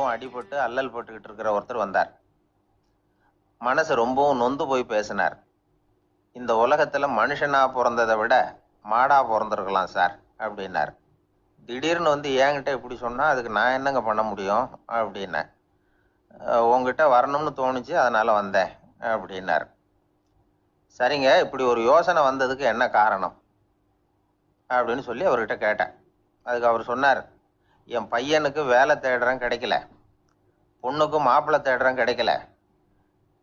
ரொம்பவும் அடிபட்டு அல்லல் பட்டுக்கிட்டு இருக்கிற ஒருத்தர் வந்தார். மனசு ரொம்பவும் நொந்து போய் பேசினார். இந்த உலகத்துல மனுஷனா பிறந்ததை விட மாடா பிறந்திருக்கலாம் சார் அப்படின்னார். திடீர்னு வந்து என்கிட்ட இப்படி சொன்னா அதுக்கு நான் என்னங்க பண்ண முடியும் அப்படின்னேன். உங்ககிட்ட வரணும்னு தோணுச்சு, அதனால வந்தேன் அப்படின்னார். சரிங்க, இப்படி ஒரு யோசனை வந்ததுக்கு என்ன காரணம் அப்படின்னு சொல்லி அவர்கிட்ட கேட்டேன். அதுக்கு அவர் சொன்னார், என் பையனுக்கு வேலை தேடுறேன் கிடைக்கல, பொண்ணுக்கு மாப்பிள்ளை தேடுறேன் கிடைக்கல,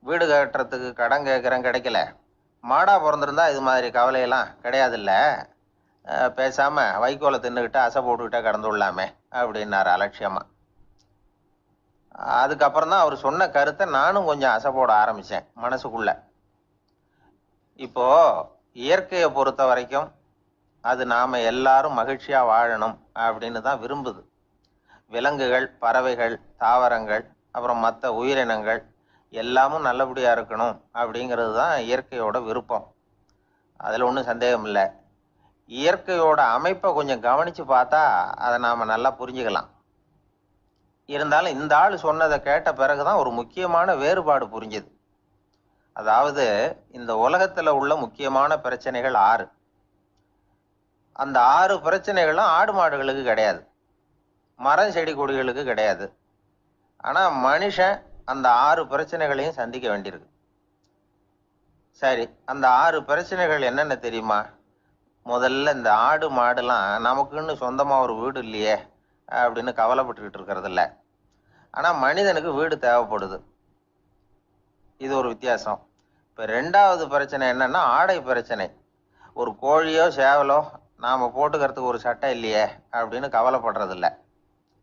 வீடு கட்டுறதுக்கு கடன் கேட்குறேன் கிடைக்கல, மாடா பிறந்திருந்தா இது மாதிரி கவலையெல்லாம் கிடையாதுல்ல, பேசாம வைக்கோலை தின்னுக்கிட்டு அசை போட்டுக்கிட்டே கடந்துள்ளாமே அப்படின்னாரு அலட்சியமா. அதுக்கப்புறம் தான் அவர் சொன்ன கருத்தை நானும் கொஞ்சம் அசை போட ஆரம்பிச்சேன் மனசுக்குள்ள. இப்போ இயற்கையை பொறுத்த வரைக்கும் அது நாம எல்லாரும் மகிழ்ச்சியா வாழணும் அப்படின்னு தான் விரும்புது. விலங்குகள், பறவைகள், தாவரங்கள், அப்புறம் மற்ற உயிரினங்கள் எல்லாமும் நல்லபடியா இருக்கணும் அப்படிங்கிறது தான் இயற்கையோட விருப்பம். அதுல ஒன்றும் சந்தேகம் இல்லை. இயற்கையோட அமைப்பை கொஞ்சம் கவனிச்சு பார்த்தா அதை நாம நல்லா புரிஞ்சுக்கலாம். இருந்தாலும் இந்த ஆள் சொன்னதை கேட்ட பிறகுதான் ஒரு முக்கியமான வேறுபாடு புரிஞ்சுது. அதாவது இந்த உலகத்துல உள்ள முக்கியமான பிரச்சனைகள் 6. அந்த 6 பிரச்சனைகளும் ஆடு மாடுகளுக்கு கிடையாது, மரம் செடி கொடிகளுக்கு கிடையாது. ஆனா மனுஷன் அந்த 6 பிரச்சனைகளையும் சந்திக்க வேண்டியிருக்கு. சரி, அந்த 6 பிரச்சனைகள் என்னென்ன தெரியுமா? முதல்ல இந்த ஆடு மாடுலாம் நமக்குன்னு சொந்தமா ஒரு வீடு இல்லையே அப்படின்னு கவலைப்பட்டுக்கிட்டு இருக்கிறது இல்லை. ஆனா மனிதனுக்கு வீடு தேவைப்படுது. இது ஒரு வித்தியாசம். இப்ப 2வது பிரச்சனை என்னன்னா ஆடை பிரச்சனை. ஒரு கோழியோ சேவலோ நாம போட்டுக்கிறதுக்கு ஒரு சட்டை இல்லையே அப்படின்னு கவலைப்படுறது இல்லை.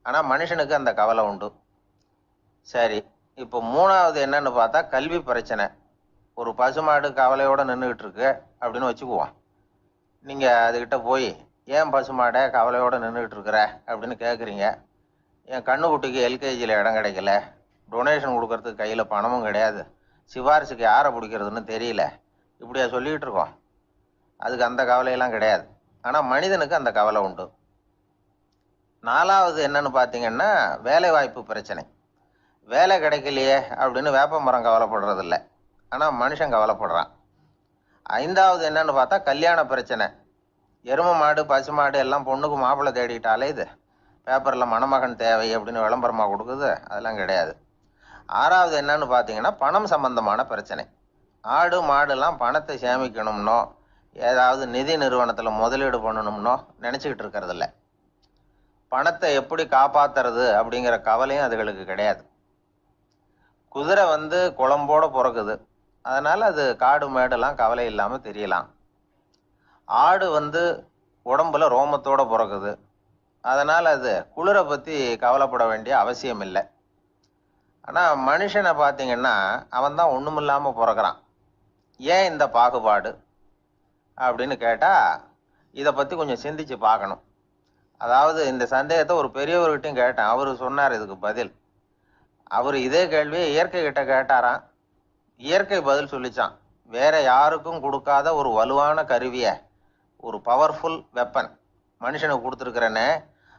ஆனா மனுஷனுக்கு அந்த கவலை உண்டு. சரி, இப்போ 3வது என்னன்னு பார்த்தா கல்வி பிரச்சனை. ஒரு பசுமாடு கவலையோட நின்றுகிட்டு இருக்கு அப்படின்னு வச்சுக்குவோம். நீங்க அதுகிட்ட போய், ஏன் பசுமாடை கவலையோட நின்றுகிட்டு இருக்கிற அப்படின்னு கேட்குறீங்க. என் கண்ணுக்குட்டிக்கு எல்கேஜியில் இடம் கிடைக்கல, டொனேஷன் கொடுக்கறதுக்கு கையில் பணமும் கிடையாது, சிபாரிசுக்கு யாரை பிடிக்கிறதுன்னு தெரியல, இப்படியா சொல்லிக்கிட்டு இருக்கோம். அதுக்கு அந்த கவலையெல்லாம் கிடையாது. ஆனால் மனிதனுக்கு அந்த கவலை உண்டு. 4வது என்னன்னு பார்த்தீங்கன்னா வேலை வாய்ப்பு பிரச்சனை. வேலை கிடைக்கலையே அப்படின்னு வேப்ப மரம் கவலைப்படுறது இல்லை, ஆனால் மனுஷன் கவலைப்படுறான். 5வது என்னன்னு பார்த்தா கல்யாண பிரச்சனை. எரும மாடு பசுமாடு எல்லாம் பொண்ணுக்கு மாப்பிள்ளை தேடிட்டாலே இது பேப்பரில் மணமகன் தேவை அப்படின்னு விளம்பரமாக கொடுக்குது, அதெல்லாம் கிடையாது. 6வது என்னன்னு பார்த்தீங்கன்னா பணம் சம்பந்தமான பிரச்சனை. ஆடு மாடுலாம் பணத்தை சேமிக்கணும்னோ ஏதாவது நிதி நிறுவனத்தில் முதலீடு பண்ணணும்னோ நினச்சிக்கிட்டு இருக்கிறது இல்லை. பணத்தை எப்படி காப்பாத்துறது அப்படிங்கிற கவலையும் அதுகளுக்கு கிடையாது. குதிரை வந்து குளம்போட பிறக்குது, அதனால அது காடு மேடெல்லாம் கவலை இல்லாமல் தெரியலாம். ஆடு வந்து உடம்புல ரோமத்தோட பிறக்குது, அதனால அது குளிரை பற்றி கவலைப்பட வேண்டிய அவசியம் இல்லை. ஆனால் மனுஷனை பார்த்தீங்கன்னா அவன் தான் ஒன்றுமில்லாமல் பிறக்கிறான். ஏன் இந்த பாகுபாடு அப்படின்னு கேட்டால் இதை பற்றி கொஞ்சம் சிந்திச்சு பார்க்கணும். அதாவது இந்த சந்தேகத்தை ஒரு பெரியவர்கிட்டையும் கேட்டேன், அவர் சொன்னார் இதுக்கு பதில். அவர் இதே கேள்வியை இயற்கை கிட்ட கேட்டாராம். இயற்கை பதில் சொல்லிச்சான், வேற யாருக்கும் கொடுக்காத ஒரு வலுவான கருவியை, ஒரு பவர்ஃபுல் வெப்பன் மனுஷனுக்கு கொடுத்துருக்கிறேன்னு,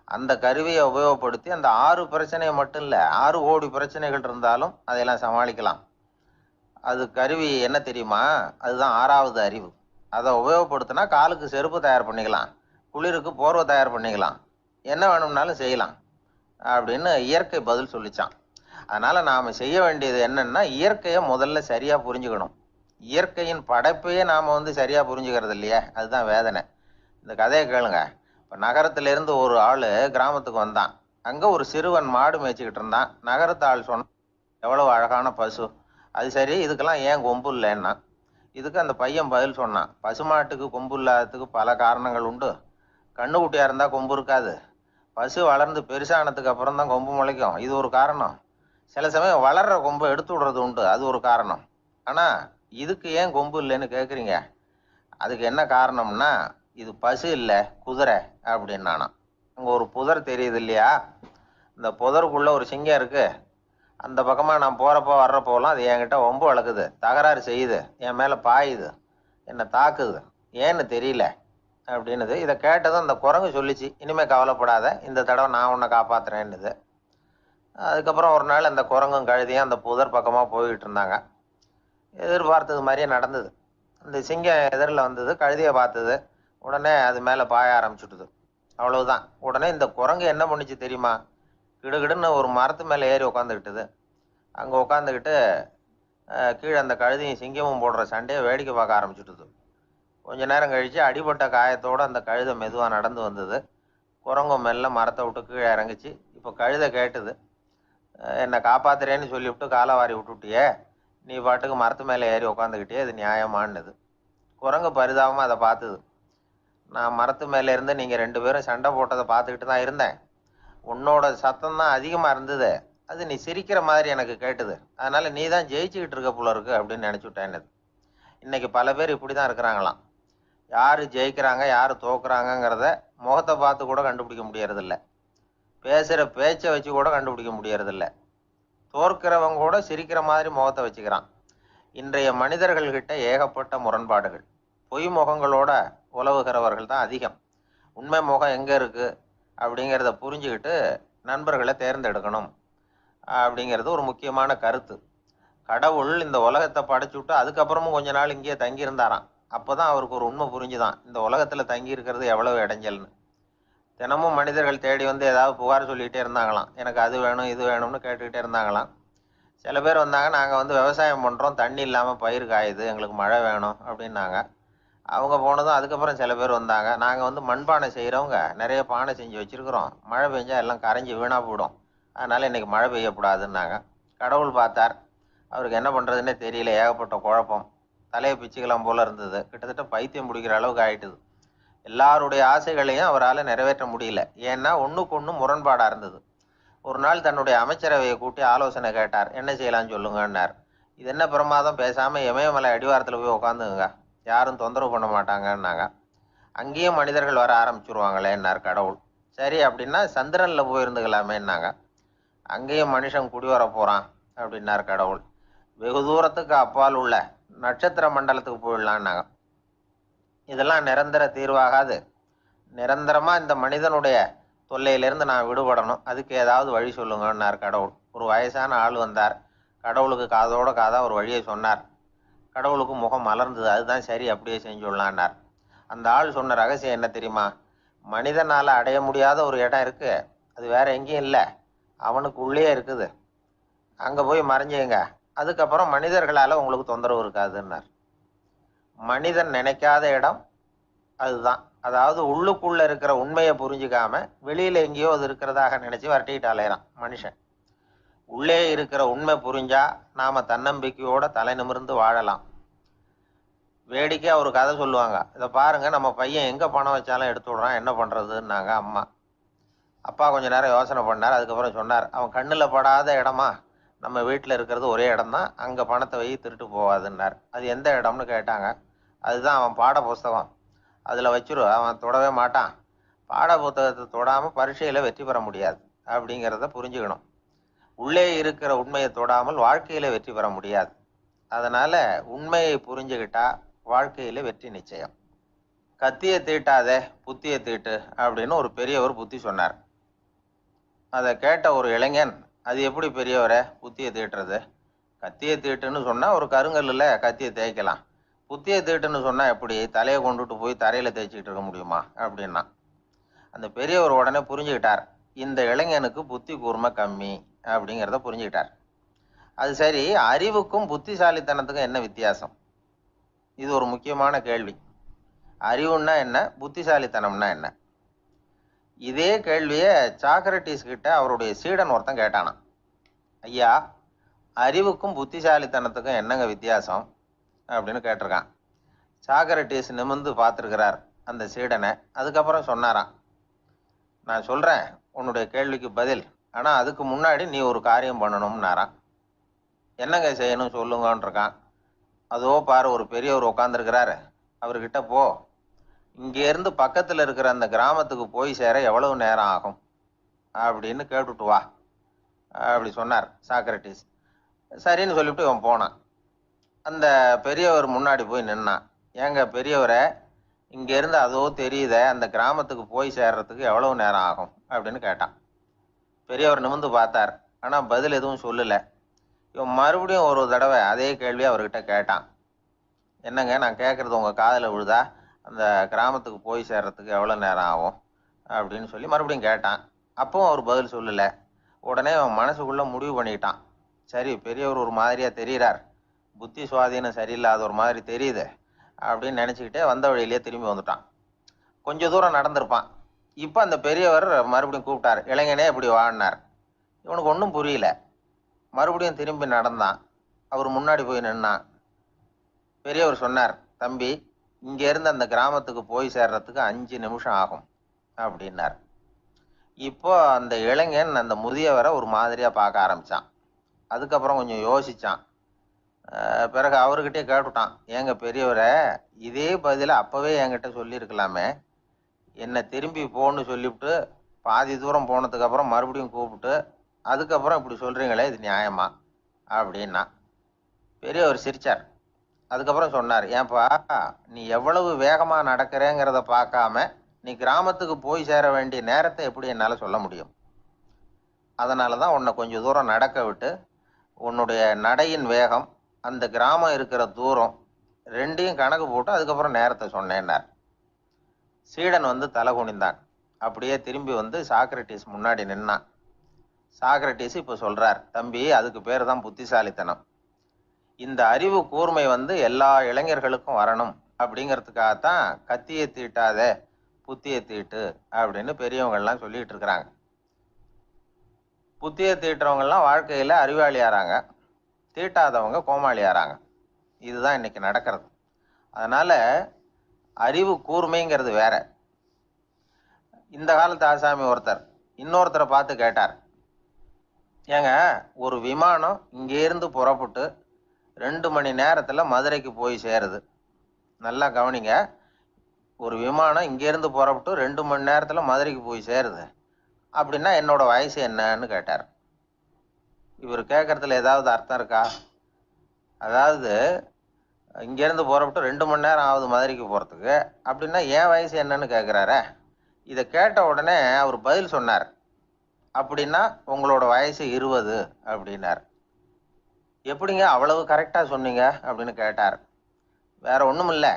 அந்த கருவியை உபயோகப்படுத்தி அந்த 6 பிரச்சனையை மட்டும் இல்லை 6 கோடி பிரச்சனைகள் இருந்தாலும் அதையெல்லாம் சமாளிக்கலாம். அது கருவி என்ன தெரியுமா? அதுதான் 6வது அறிவு. அதை உபயோகப்படுத்தினா காலுக்கு செருப்பு தயார் பண்ணிக்கலாம், குளிருக்கு போர்வை தயார் பண்ணிக்கலாம், என்ன வேணும்னாலும் செய்யலாம் அப்படின்னு இயற்கை பதில் சொல்லிச்சான். அதனால நாம செய்ய வேண்டியது என்னன்னா இயற்கையை முதல்ல சரியா புரிஞ்சுக்கணும். இயற்கையின் படைப்பையே நாம வந்து சரியா புரிஞ்சுக்கிறது இல்லையே, அதுதான் வேதனை. இந்த கதையை கேளுங்க. இப்போ நகரத்திலிருந்து ஒரு ஆள் கிராமத்துக்கு வந்தான். அங்கே ஒரு சிறுவன் மாடு மேய்ச்சிக்கிட்டு இருந்தான். நகரத்து ஆள் சொன்னான், எவ்வளவு அழகான பசு, அது சரி இதுக்கெல்லாம் ஏன் கொம்பு இல்லைன்னா. இதுக்கு அந்த பையன் பதில் சொன்னான், பசுமாட்டுக்கு கொம்பு இல்லாததுக்கு பல காரணங்கள் உண்டு. கண்ணுக்குட்டியா இருந்தால் கொம்பு இருக்காது, பசு வளர்ந்து பெருசானதுக்கு அப்புறம் தான் கொம்பு முளைக்கும், இது ஒரு காரணம். சில சமயம் வளர்ற கொம்பை எடுத்து விடுறது உண்டு, அது ஒரு காரணம். ஆனால் இதுக்கு ஏன் கொம்பு இல்லைன்னு கேட்குறீங்க, அதுக்கு என்ன காரணம்னா இது பசு இல்லை குதிரை அப்படின்னானா. அங்கே ஒரு புதர் தெரியுது இல்லையா, இந்த புதருக்குள்ள ஒரு சிங்கம் இருக்கு. அந்த பக்கமாக நான் போகிறப்போ வர்றப்போலாம் அது என்கிட்ட ஒம்பு வளர்க்குது, தகராறு செய்யுது, என் மேலே பாயுது, என்னை தாக்குது, ஏன்னு தெரியல அப்படின்னுது. இதை கேட்டதும் அந்த குரங்கு சொல்லிச்சு, இனிமேல் கவலைப்படாத, இந்த தடவை நான் உன்னை காப்பாத்துறேன்னுது. அதுக்கப்புறம் ஒரு நாள் அந்த குரங்கும் கழுதியும் அந்த புதர் பக்கமாக போய்கிட்டு இருந்தாங்க. எதிர்பார்த்தது மாதிரியே நடந்தது. அந்த சிங்கம் எதிரில் வந்தது, கழுதியை பார்த்தது, உடனே அது மேலே பாய ஆரம்பிச்சுட்டுது. அவ்வளவுதான். உடனே இந்த குரங்கு என்ன பண்ணுச்சு தெரியுமா? கிடுகிடுன்னு ஒரு மரத்து மேலே ஏறி உட்காந்துக்கிட்டுது. அங்கே உட்காந்துக்கிட்டு கீழே அந்த கழுதியும் சிங்கமும் போடுற சண்டையை வேடிக்கை பார்க்க ஆரம்பிச்சுட்டுது. கொஞ்ச நேரம் கழித்து அடிபட்ட காயத்தோடு அந்த கழுதை மெதுவாக நடந்து வந்தது. குரங்கும் மெல்ல மரத்தை விட்டு கீழே இறங்குச்சு. இப்போ கழுதை கேட்டுது, என்னை காப்பாத்துறேன்னு சொல்லிவிட்டு காலை வாரி விட்டுட்டியே, நீ பாட்டுக்கு மரத்து மேலே ஏறி உட்காந்துக்கிட்டே, இது நியாயமானது. குரங்கு பரிதாபமாக அதை பார்த்துது. நான் மரத்து மேலே இருந்து நீங்கள் 2 பேரும் சண்டை போட்டதை பார்த்துக்கிட்டு தான் இருந்தேன். உன்னோட சத்தம் தான் அதிகமாக இருந்தது, அது நீ சிரிக்கிற மாதிரி எனக்கு கேட்டுது. அதனால் நீ தான் ஜெயிச்சுக்கிட்டு இருக்க போல இருக்கு அப்படின்னு நினச்சிவிட்டேன். இன்னைக்கு பல பேர் இப்படி தான் இருக்கிறாங்களாம். யார் ஜெயிக்கிறாங்க யார் தோக்குறாங்கங்கிறத முகத்தை பார்த்து கூட கண்டுபிடிக்க முடியறதில்ல. பேசுகிற பேச்சை வச்சு கூட கண்டுபிடிக்க முடியறதில்ல. தோற்கிறவங்க கூட சிரிக்கிற மாதிரி முகத்தை வச்சுக்கிறான். இன்றைய மனிதர்கள்கிட்ட ஏகப்பட்ட முரண்பாடுகள். பொய் முகங்களோட உலவுகிறவர்கள் தான் அதிகம். உண்மை முகம் எங்கே இருக்குது அப்படிங்கிறத புரிஞ்சுக்கிட்டு நண்பர்களை தேர்ந்தெடுக்கணும் அப்படிங்கிறது ஒரு முக்கியமான கருத்து. கடவுள் இந்த உலகத்தை படைச்சுட்டு அதுக்கப்புறமும் கொஞ்ச நாள் இங்கேயே தங்கியிருந்தாராம். அப்போ தான் அவருக்கு ஒரு உண்மை புரிஞ்சுதான், இந்த உலகத்தில் தங்கி இருக்கிறது எவ்வளவு இடைஞ்சல்னு. தினமும் மனிதர்கள் தேடி வந்து ஏதாவது புகார் சொல்லிகிட்டே இருந்தாங்களாம். எனக்கு அது வேணும் இது வேணும்னு கேட்டுக்கிட்டே இருந்தாங்களாம். சில பேர் வந்தாங்க, நாங்கள் வந்து விவசாயம் பண்ணுறோம், தண்ணி இல்லாமல் பயிர் காயுது, எங்களுக்கு மழை வேணும் அப்படின்னாங்க. அவங்க போனதும் அதுக்கப்புறம் சில பேர் வந்தாங்க, நாங்கள் வந்து மண்பானை செய்கிறவங்க, நிறைய பானை செஞ்சு வச்சுருக்குறோம், மழை பெஞ்சால் எல்லாம் கரைஞ்சி வீணாக போயிடும், அதனால் இன்றைக்கி மழை பெய்யக்கூடாதுன்னாங்க. கடவுள் பார்த்தார், அவருக்கு என்ன பண்ணுறதுன்னே தெரியல, ஏகப்பட்ட குழப்பம், தலையை பிச்சுக்கலாம் போல் இருந்தது. கிட்டத்தட்ட பைத்தியம் பிடிக்கிற அளவுக்கு ஆயிட்டுது. எல்லாருடைய ஆசைகளையும் அவரால் நிறைவேற்ற முடியல. ஏன்னா ஒன்றுக்கு ஒன்று முரண்பாடாக இருந்தது. ஒரு நாள் தன்னுடைய அமைச்சரவையை கூட்டி ஆலோசனை கேட்டார். என்ன செய்யலான்னு சொல்லுங்கன்னார். இது என்ன பிரமாதம், பேசாமல் இமயமலை அடிவாரத்தில் போய் உட்காந்துங்க, யாரும் தொந்தரவு பண்ண மாட்டாங்கன்னாங்க. அங்கேயும் மனிதர்கள் வர ஆரம்பிச்சுருவாங்களேன்னார் கடவுள். சரி அப்படின்னா சந்திரனில் போயிருந்துக்கலாமேன்னாங்க. அங்கேயும் மனுஷன் குடி வர போகிறான் அப்படின்னார் கடவுள். வெகு தூரத்துக்கு அப்பால் உள்ள நட்சத்திர மண்டலத்துக்கு போயிடலான்னாங்க. இதெல்லாம் நிரந்தர தீர்வாகாது, நிரந்தரமாக இந்த மனிதனுடைய தொல்லையிலிருந்து நான் விடுபடணும், அதுக்கு ஏதாவது வழி சொல்லுங்கன்னார் கடவுள். ஒரு வயசான ஆள் வந்தார். கடவுளுக்கு காதோட காதாக ஒரு வழியை சொன்னார். கடவுளுக்கு முகம் மலர்ந்தது. அதுதான் சரி, அப்படியே செஞ்சுடலான்னார். அந்த ஆள் சொன்ன ரகசியம் என்ன தெரியுமா? மனிதனால் அடைய முடியாத ஒரு இடம் இருக்குது, அது வேற எங்கேயும் இல்லை, அவனுக்கு உள்ளே இருக்குது, அங்கே போய் மறைஞ்சுங்க, அதுக்கப்புறம் மனிதர்களால் உங்களுக்கு தொந்தரவு இருக்காதுன்னார். மனிதன் நினைக்காத இடம் அதுதான். அதாவது உள்ளுக்குள்ள இருக்கிற உண்மையை புரிஞ்சுக்காம வெளியில எங்கேயோ அது இருக்கிறதாக நினைச்சு வரட்டிக்கிட்டு அலையறான் மனுஷன். உள்ளே இருக்கிற உண்மை புரிஞ்சா நாம தன்னம்பிக்கையோட தலை நிமிர்ந்து வாழலாம். வேடிக்கையா ஒரு கதை சொல்லுவாங்க, இதை பாருங்க, நம்ம பையன் எங்க பணம் வச்சாலும் எடுத்து விடுறான், என்ன பண்றதுன்னாங்க அம்மா. அப்பா கொஞ்ச நேரம் யோசனை பண்ணார். அதுக்கப்புறம் சொன்னார், அவன் கண்ணில் படாத இடமா நம்ம வீட்டில் இருக்கிறது ஒரே இடம் தான், அங்கே பணத்தை வை திருட்டு போவாதுன்னார். அது எந்த இடம்னு கேட்டாங்க. அதுதான் அவன் பாட புஸ்தகம், அதில் வச்சிரு, அவன் தொடவே மாட்டான், பாட புத்தகத்தை தொடாமல் பரீட்சையில் வெற்றி பெற முடியாது அப்படிங்கிறத புரிஞ்சுக்கணும். உள்ளே இருக்கிற உண்மையை தொடாமல் வாழ்க்கையில் வெற்றி பெற முடியாது. அதனால் உண்மையை புரிஞ்சுக்கிட்டா வாழ்க்கையில் வெற்றி நிச்சயம். கத்தியை தீட்டாதே புத்தியை தீட்டு அப்படின்னு ஒரு பெரியவர் புத்தி சொன்னார். அதை கேட்ட ஒரு இளைஞன், அது எப்படி பெரியவரை புத்தியை தீட்டுறது? கத்தியை தீட்டுன்னு சொன்னால் ஒரு கருங்கல்லில் கத்தியை தேய்க்கலாம், புத்தியை தீட்டுன்னு சொன்னால் எப்படி தலையை கொண்டுட்டு போய் தரையில் தேய்ச்சிக்கிட்டு இருக்க முடியுமா அப்படின்னா. அந்த பெரியவர் உடனே புரிஞ்சுக்கிட்டார், இந்த இளைஞனுக்கு புத்தி கூர்மை கம்மி அப்படிங்கிறத புரிஞ்சுக்கிட்டார். அது சரி, அறிவுக்கும் புத்திசாலித்தனத்துக்கும் என்ன வித்தியாசம்? இது ஒரு முக்கியமான கேள்வி. அறிவுன்னா என்ன, புத்திசாலித்தனம்னா என்ன? இதே கேள்வியை சாக்ரட்டிஸ் கிட்ட அவருடைய சீடன் ஒருத்தன் கேட்டானான். ஐயா, அறிவுக்கும் புத்திசாலித்தனத்துக்கும் என்னங்க வித்தியாசம் அப்படின்னு கேட்டிருக்கான். சாக்ரட்டிஸ் நிமிர்ந்து பார்த்துருக்கிறார் அந்த சீடனை. அதுக்கப்புறம் சொன்னாராம், நான் சொல்கிறேன் உன்னுடைய கேள்விக்கு பதில், ஆனால் அதுக்கு முன்னாடி நீ ஒரு காரியம் பண்ணணும்னாரான். என்னங்க செய்யணும் சொல்லுங்கன்னு இருக்கான். அதோ பாரு, ஒரு பெரியவர் உட்காந்துருக்கிறாரு, அவர்கிட்ட போ, இங்கேருந்து பக்கத்தில் இருக்கிற அந்த கிராமத்துக்கு போய் சேர எவ்வளவு நேரம் ஆகும் அப்படின்னு கேட்டுட்டு வா அப்படி சொன்னார் சாக்ரட்டிஸ். சரின்னு சொல்லிவிட்டு இவன் போனான். அந்த பெரியவர் முன்னாடி போய் நின்னான். ஏங்க பெரியவரை, இங்கேருந்து அதோ தெரியுத அந்த கிராமத்துக்கு போய் சேர்றதுக்கு எவ்வளவு நேரம் ஆகும் அப்படின்னு கேட்டான். பெரியவர் நிமிர்ந்து பார்த்தார். ஆனால் பதில் எதுவும் சொல்லலை. இவன் மறுபடியும் ஒரு தடவை அதே கேள்வியை அவர்கிட்ட கேட்டான். என்னங்க, நான் கேட்குறது உங்கள் காதில் விழுதா? அந்த கிராமத்துக்கு போய் சேர்றதுக்கு எவ்வளோ நேரம் ஆகும் அப்படின்னு சொல்லி மறுபடியும் கேட்டான். அப்பவும் அவர் பதில் சொல்லலை. உடனே அவன் மனசுக்குள்ளே முடிவு பண்ணிக்கிட்டான், சரி பெரியவர் ஒரு மாதிரியாக தெரிகிறார், புத்தி சுவாதீனம் சரியில்லாத ஒரு மாதிரி தெரியுது அப்படின்னு நினச்சிக்கிட்டே வந்த வழியிலேயே திரும்பி வந்துட்டான். கொஞ்சம் தூரம் நடந்திருப்பான். இப்போ அந்த பெரியவர் மறுபடியும் கூப்பிட்டார், இளைஞனே இப்படி வாடினார். இவனுக்கு ஒன்றும் புரியல. மறுபடியும் திரும்பி நடந்தான். அவர் முன்னாடி போய் நின்னான். பெரியவர் சொன்னார், தம்பி, இங்கேருந்து அந்த கிராமத்துக்கு போய் சேர்றதுக்கு 5 நிமிஷம் ஆகும் அப்படின்னார். இப்போ அந்த இளைஞன் அந்த முதியவரை ஒரு மாதிரியாக பார்க்க ஆரம்பித்தான். அதுக்கப்புறம் கொஞ்சம் யோசித்தான். பிறகு அவர்கிட்டே கேட்டுட்டான், ஏங்க பெரியவரை, இதே பதிலை அப்போவே என்கிட்ட சொல்லியிருக்கலாமே, என்னை திரும்பி போன்னு சொல்லிவிட்டு பாதி தூரம் போனதுக்கப்புறம் மறுபடியும் கூப்பிட்டு அதுக்கப்புறம் இப்படி சொல்கிறீங்களே, இது நியாயமா அப்படின்னா. பெரியவர் சிரிச்சார். அதுக்கப்புறம் சொன்னார், ஏன்பா, நீ எவ்வளவு வேகமாக நடக்கிறேங்கிறத பார்க்காம நீ கிராமத்துக்கு போய் சேர வேண்டிய நேரத்தை எப்படி என்னால் சொல்ல முடியும்? அதனால தான் உன்னை கொஞ்சம் தூரம் நடக்க விட்டு உன்னுடைய நடையின் வேகம், அந்த கிராமம் இருக்கிற தூரம் ரெண்டையும் கணக்கு போட்டு அதுக்கப்புறம் நேரத்தை சொன்னேன்னார். சீடன் வந்து தலை குனிந்தான். அப்படியே திரும்பி வந்து சாக்ரட்டிஸ் முன்னாடி நின்னான். சாக்ரட்டிஸ் இப்போ சொல்றார், தம்பி, அதுக்கு பேர் தான் புத்திசாலித்தனம். இந்த அறிவு கூர்மை வந்து எல்லா இளைஞர்களுக்கும் வரணும் அப்படிங்கிறதுக்காகத்தான் கத்தியை தீட்டாத புத்தியை தீட்டு அப்படின்னு பெரியவங்கள்லாம் சொல்லிட்டு இருக்கிறாங்க. புத்தியை தீட்டுறவங்கெல்லாம் வாழ்க்கையில் அறிவாளியாராங்க, தீட்டாதவங்க கோமாளியாராங்க. இதுதான் இன்னைக்கு நடக்கிறது. அதனால அறிவு கூர்மைங்கிறது வேற. இந்த காலத்து ஆசாமி ஒருத்தர் இன்னொருத்தரை பார்த்து கேட்டார், ஏங்க, ஒரு விமானம் இங்கேருந்து புறப்பட்டு 2 மணி நேரத்தில் மதுரைக்கு போய் சேருது. நல்லா கவனிங்க, ஒரு விமானம் இங்கேருந்து புறப்பட்டு 2 மணி நேரத்தில் மதுரைக்கு போய் சேருது அப்படின்னா என்னோட வயசு என்னன்னு கேட்டார். இவர் கேட்கறதுல ஏதாவது அர்த்தம் இருக்கா? அதாவது இங்கேருந்து புறப்பட்டு 2 மணி நேரம் ஆகுது மதுரைக்கு போகிறதுக்கு, அப்படின்னா என் வயசு என்னன்னு கேட்குறாரு. இதை கேட்ட உடனே அவர் பதில் சொன்னார், அப்படின்னா உங்களோட வயசு 20 அப்படின்னார். எப்படிங்க அவ்வளவு கரெக்டாக சொன்னீங்க அப்படின்னு கேட்டார். வேற ஒன்றும் இல்லை,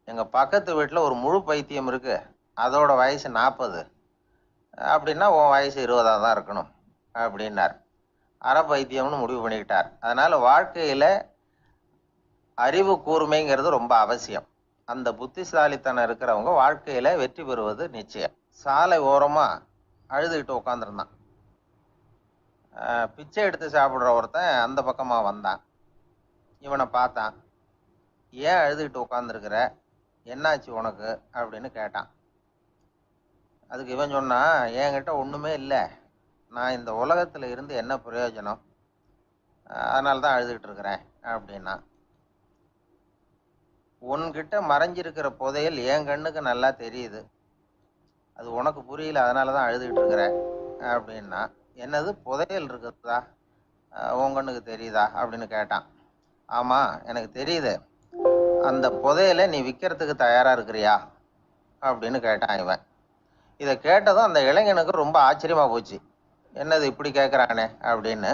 எங்கள் பக்கத்து வீட்டில் ஒரு முழு பைத்தியம் இருக்கு, அதோட வயசு 40, அப்படின்னா உன் வயசு 20 தான் இருக்கணும் அப்படின்னார். அரை பைத்தியம்னு முடிவு பண்ணிக்கிட்டார். அதனால வாழ்க்கையில் அறிவு கூர்மைங்கிறது ரொம்ப அவசியம். அந்த புத்திசாலித்தனம் இருக்கிறவங்க வாழ்க்கையில வெற்றி பெறுவது நிச்சயம். சாலை ஓரமா அழுதுகிட்டு உட்காந்துருந்தான். பிச்சை எடுத்து சாப்பிட்ற ஒருத்தன் அந்த பக்கமா வந்தான். இவனை பார்த்தான். ஏன் அழுதுகிட்டு உட்காந்துருக்கிற, என்னாச்சு உனக்கு அப்படின்னு கேட்டான். அதுக்கு இவன் சொன்னான், என்கிட்ட ஒண்ணுமே இல்லை, நான் இந்த உலகத்துல இருந்து என்ன பிரயோஜனம், அதனால தான் அழுதுகிட்டு இருக்கிறேன் அப்படின்னா. உன்கிட்ட மறைஞ்சிருக்கிற புதையல் என் கண்ணுக்கு நல்லா தெரியுது, அது உனக்கு புரியல, அதனால தான் அழுதுகிட்டு இருக்கிற அப்படின்னா. என்னது, புதையல் இருக்குதா, உன் கண்ணுக்கு தெரியுதா அப்படின்னு கேட்டான். ஆமா, எனக்கு தெரியுது, அந்த புதையலை நீ விற்கிறதுக்கு தயாரா இருக்கிறியா அப்படின்னு கேட்டான் இவன். இதை கேட்டதும் அந்த இளைஞனுக்கு ரொம்ப ஆச்சரியமா போச்சு. என்னது இப்படி கேட்குறானே அப்படின்னு.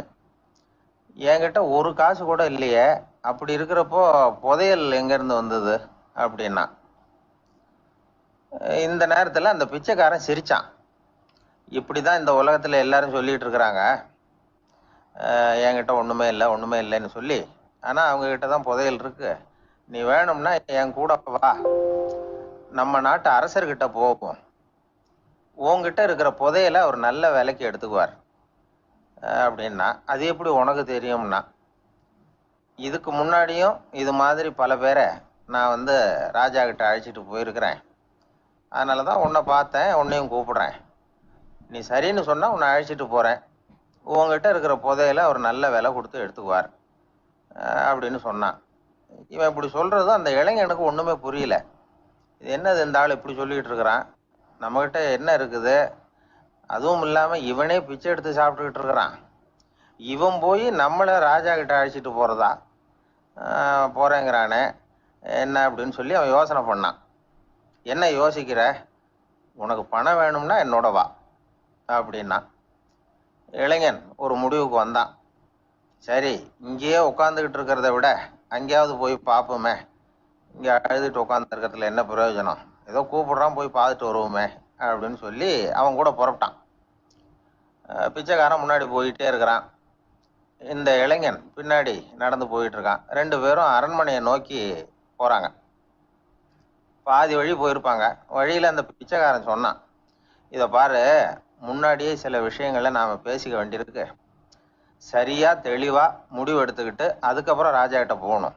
என்கிட்ட ஒரு காசு கூட இல்லையே, அப்படி இருக்கிறப்போ புதையல் எங்கேருந்து வந்தது அப்படின்னா. இந்த நேரத்தில் அந்த பிச்சைக்காரன் சிரிச்சான். இப்படி தான் இந்த உலகத்தில் எல்லாரும் சொல்லிட்டு இருக்கிறாங்க, என்கிட்ட ஒன்றுமே இல்லை ஒன்றுமே இல்லைன்னு சொல்லி. ஆனால் அவங்கக்கிட்ட தான் புதையல் இருக்கு. நீ வேணும்னா என் கூட வா, நம்ம நாட்டு அரசர்கிட்ட போவோம், உங்ககிட்ட இருக்கிற புதையலை அவர் நல்ல விலைக்கு எடுத்துக்குவார் அப்படின்னா. அது எப்படி உனக்கு தெரியும்னா, இதுக்கு முன்னாடியும் இது மாதிரி பல பேரை நான் வந்து ராஜா கிட்ட அழைச்சிட்டு போயிருக்கிறேன், அதனால தான் உன்னை பார்த்தேன், உன்னையும் கூப்பிடுறேன், நீ சரின்னு சொன்னால் உன்னை அழைச்சிட்டு போகிறேன், உங்ககிட்ட இருக்கிற புதையில அவர் நல்ல விலை கொடுத்து எடுத்துக்குவார் அப்படின்னு சொன்னான். இவன் இப்படி சொல்கிறதும் அந்த இளைஞனுக்கு ஒன்றுமே புரியல. இது என்னது, இந்த ஆள் இப்படி சொல்லிகிட்டு இருக்கிறான், நம்மக்கிட்ட என்ன இருக்குது, அதுவும் இல்லாமல் இவனே பிச்சை எடுத்து சாப்பிட்டுக்கிட்டு இருக்கிறான், இவன் போய் நம்மளை ராஜா கிட்ட அழைச்சிட்டு போகிறதா போகிறேங்கிறானே என்ன அப்படின்னு சொல்லி அவன் யோசனை பண்ணான். என்ன யோசிக்கிற, உனக்கு பணம் வேணும்னா என்னோட வா அப்படின்னா. இளைஞன் ஒரு முடிவுக்கு வந்தான். சரி, இங்கேயே உட்காந்துக்கிட்டு இருக்கிறத விட அங்கேயாவது போய் பார்ப்போமே, இங்கே அழுதுட்டு உட்காந்துருக்கிறதுல என்ன பிரயோஜனம், ஏதோ கூப்பிடுறான் போய் பார்த்துட்டு வருவோமே அப்படின்னு சொல்லி அவன் கூட புறப்பட்டான். பிச்சைக்காரன் முன்னாடி போயிட்டே இருக்கிறான், இந்த இளைஞன் பின்னாடி நடந்து போயிட்டு இருக்கான். 2 பேரும் அரண்மனையை நோக்கி போறாங்க. பாதி வழி போயிருப்பாங்க. வழியில அந்த பிச்சைக்காரன் சொன்னான், இதை பாரு, முன்னாடியே சில விஷயங்களை நாம பேசிக்க வேண்டியிருக்கு. சரியா தெளிவா முடிவு எடுத்துக்கிட்டு அதுக்கப்புறம் ராஜா கிட்ட போகணும்.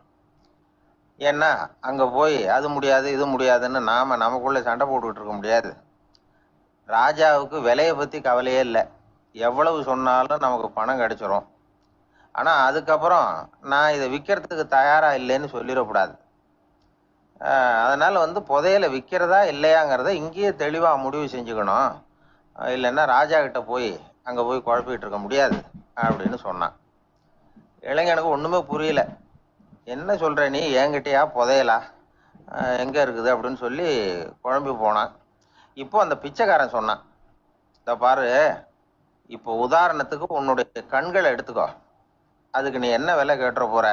ஏன்னா அங்க போய் அது முடியாது இது முடியாதுன்னு நாம நமக்குள்ள சண்டை போட்டுக்கிட்டு இருக்க முடியாது. ராஜாவுக்கு விலையை பத்தி கவலையே இல்லை, எவ்வளவு சொன்னாலும் நமக்கு பணம் கிடைச்சிரும். ஆனா அதுக்கப்புறம் நான் இதை விற்கிறதுக்கு தயாரா இல்லைன்னு சொல்லிடக்கூடாது. அதனால புதையலை விற்கிறதா இல்லையாங்கிறத இங்கேயே தெளிவா முடிவு செஞ்சுக்கணும். இல்லைன்னா ராஜா கிட்ட போய் அங்க போய் குழப்பிட்டு இருக்க முடியாது அப்படின்னு சொன்னான். இளைஞனுக்கு ஒண்ணுமே புரியல. என்ன சொல்ற நீ, என்கிட்டயா புதையலா, எங்க இருக்குது அப்படின்னு சொல்லி குழம்பி போனான். இப்போ அந்த பிச்சைக்காரன் சொன்னான், இத பாரு, இப்போ உதாரணத்துக்கு உன்னுடைய கண்களை எடுத்துக்கோ, அதுக்கு நீ என்ன விலை கேட்டுற போற?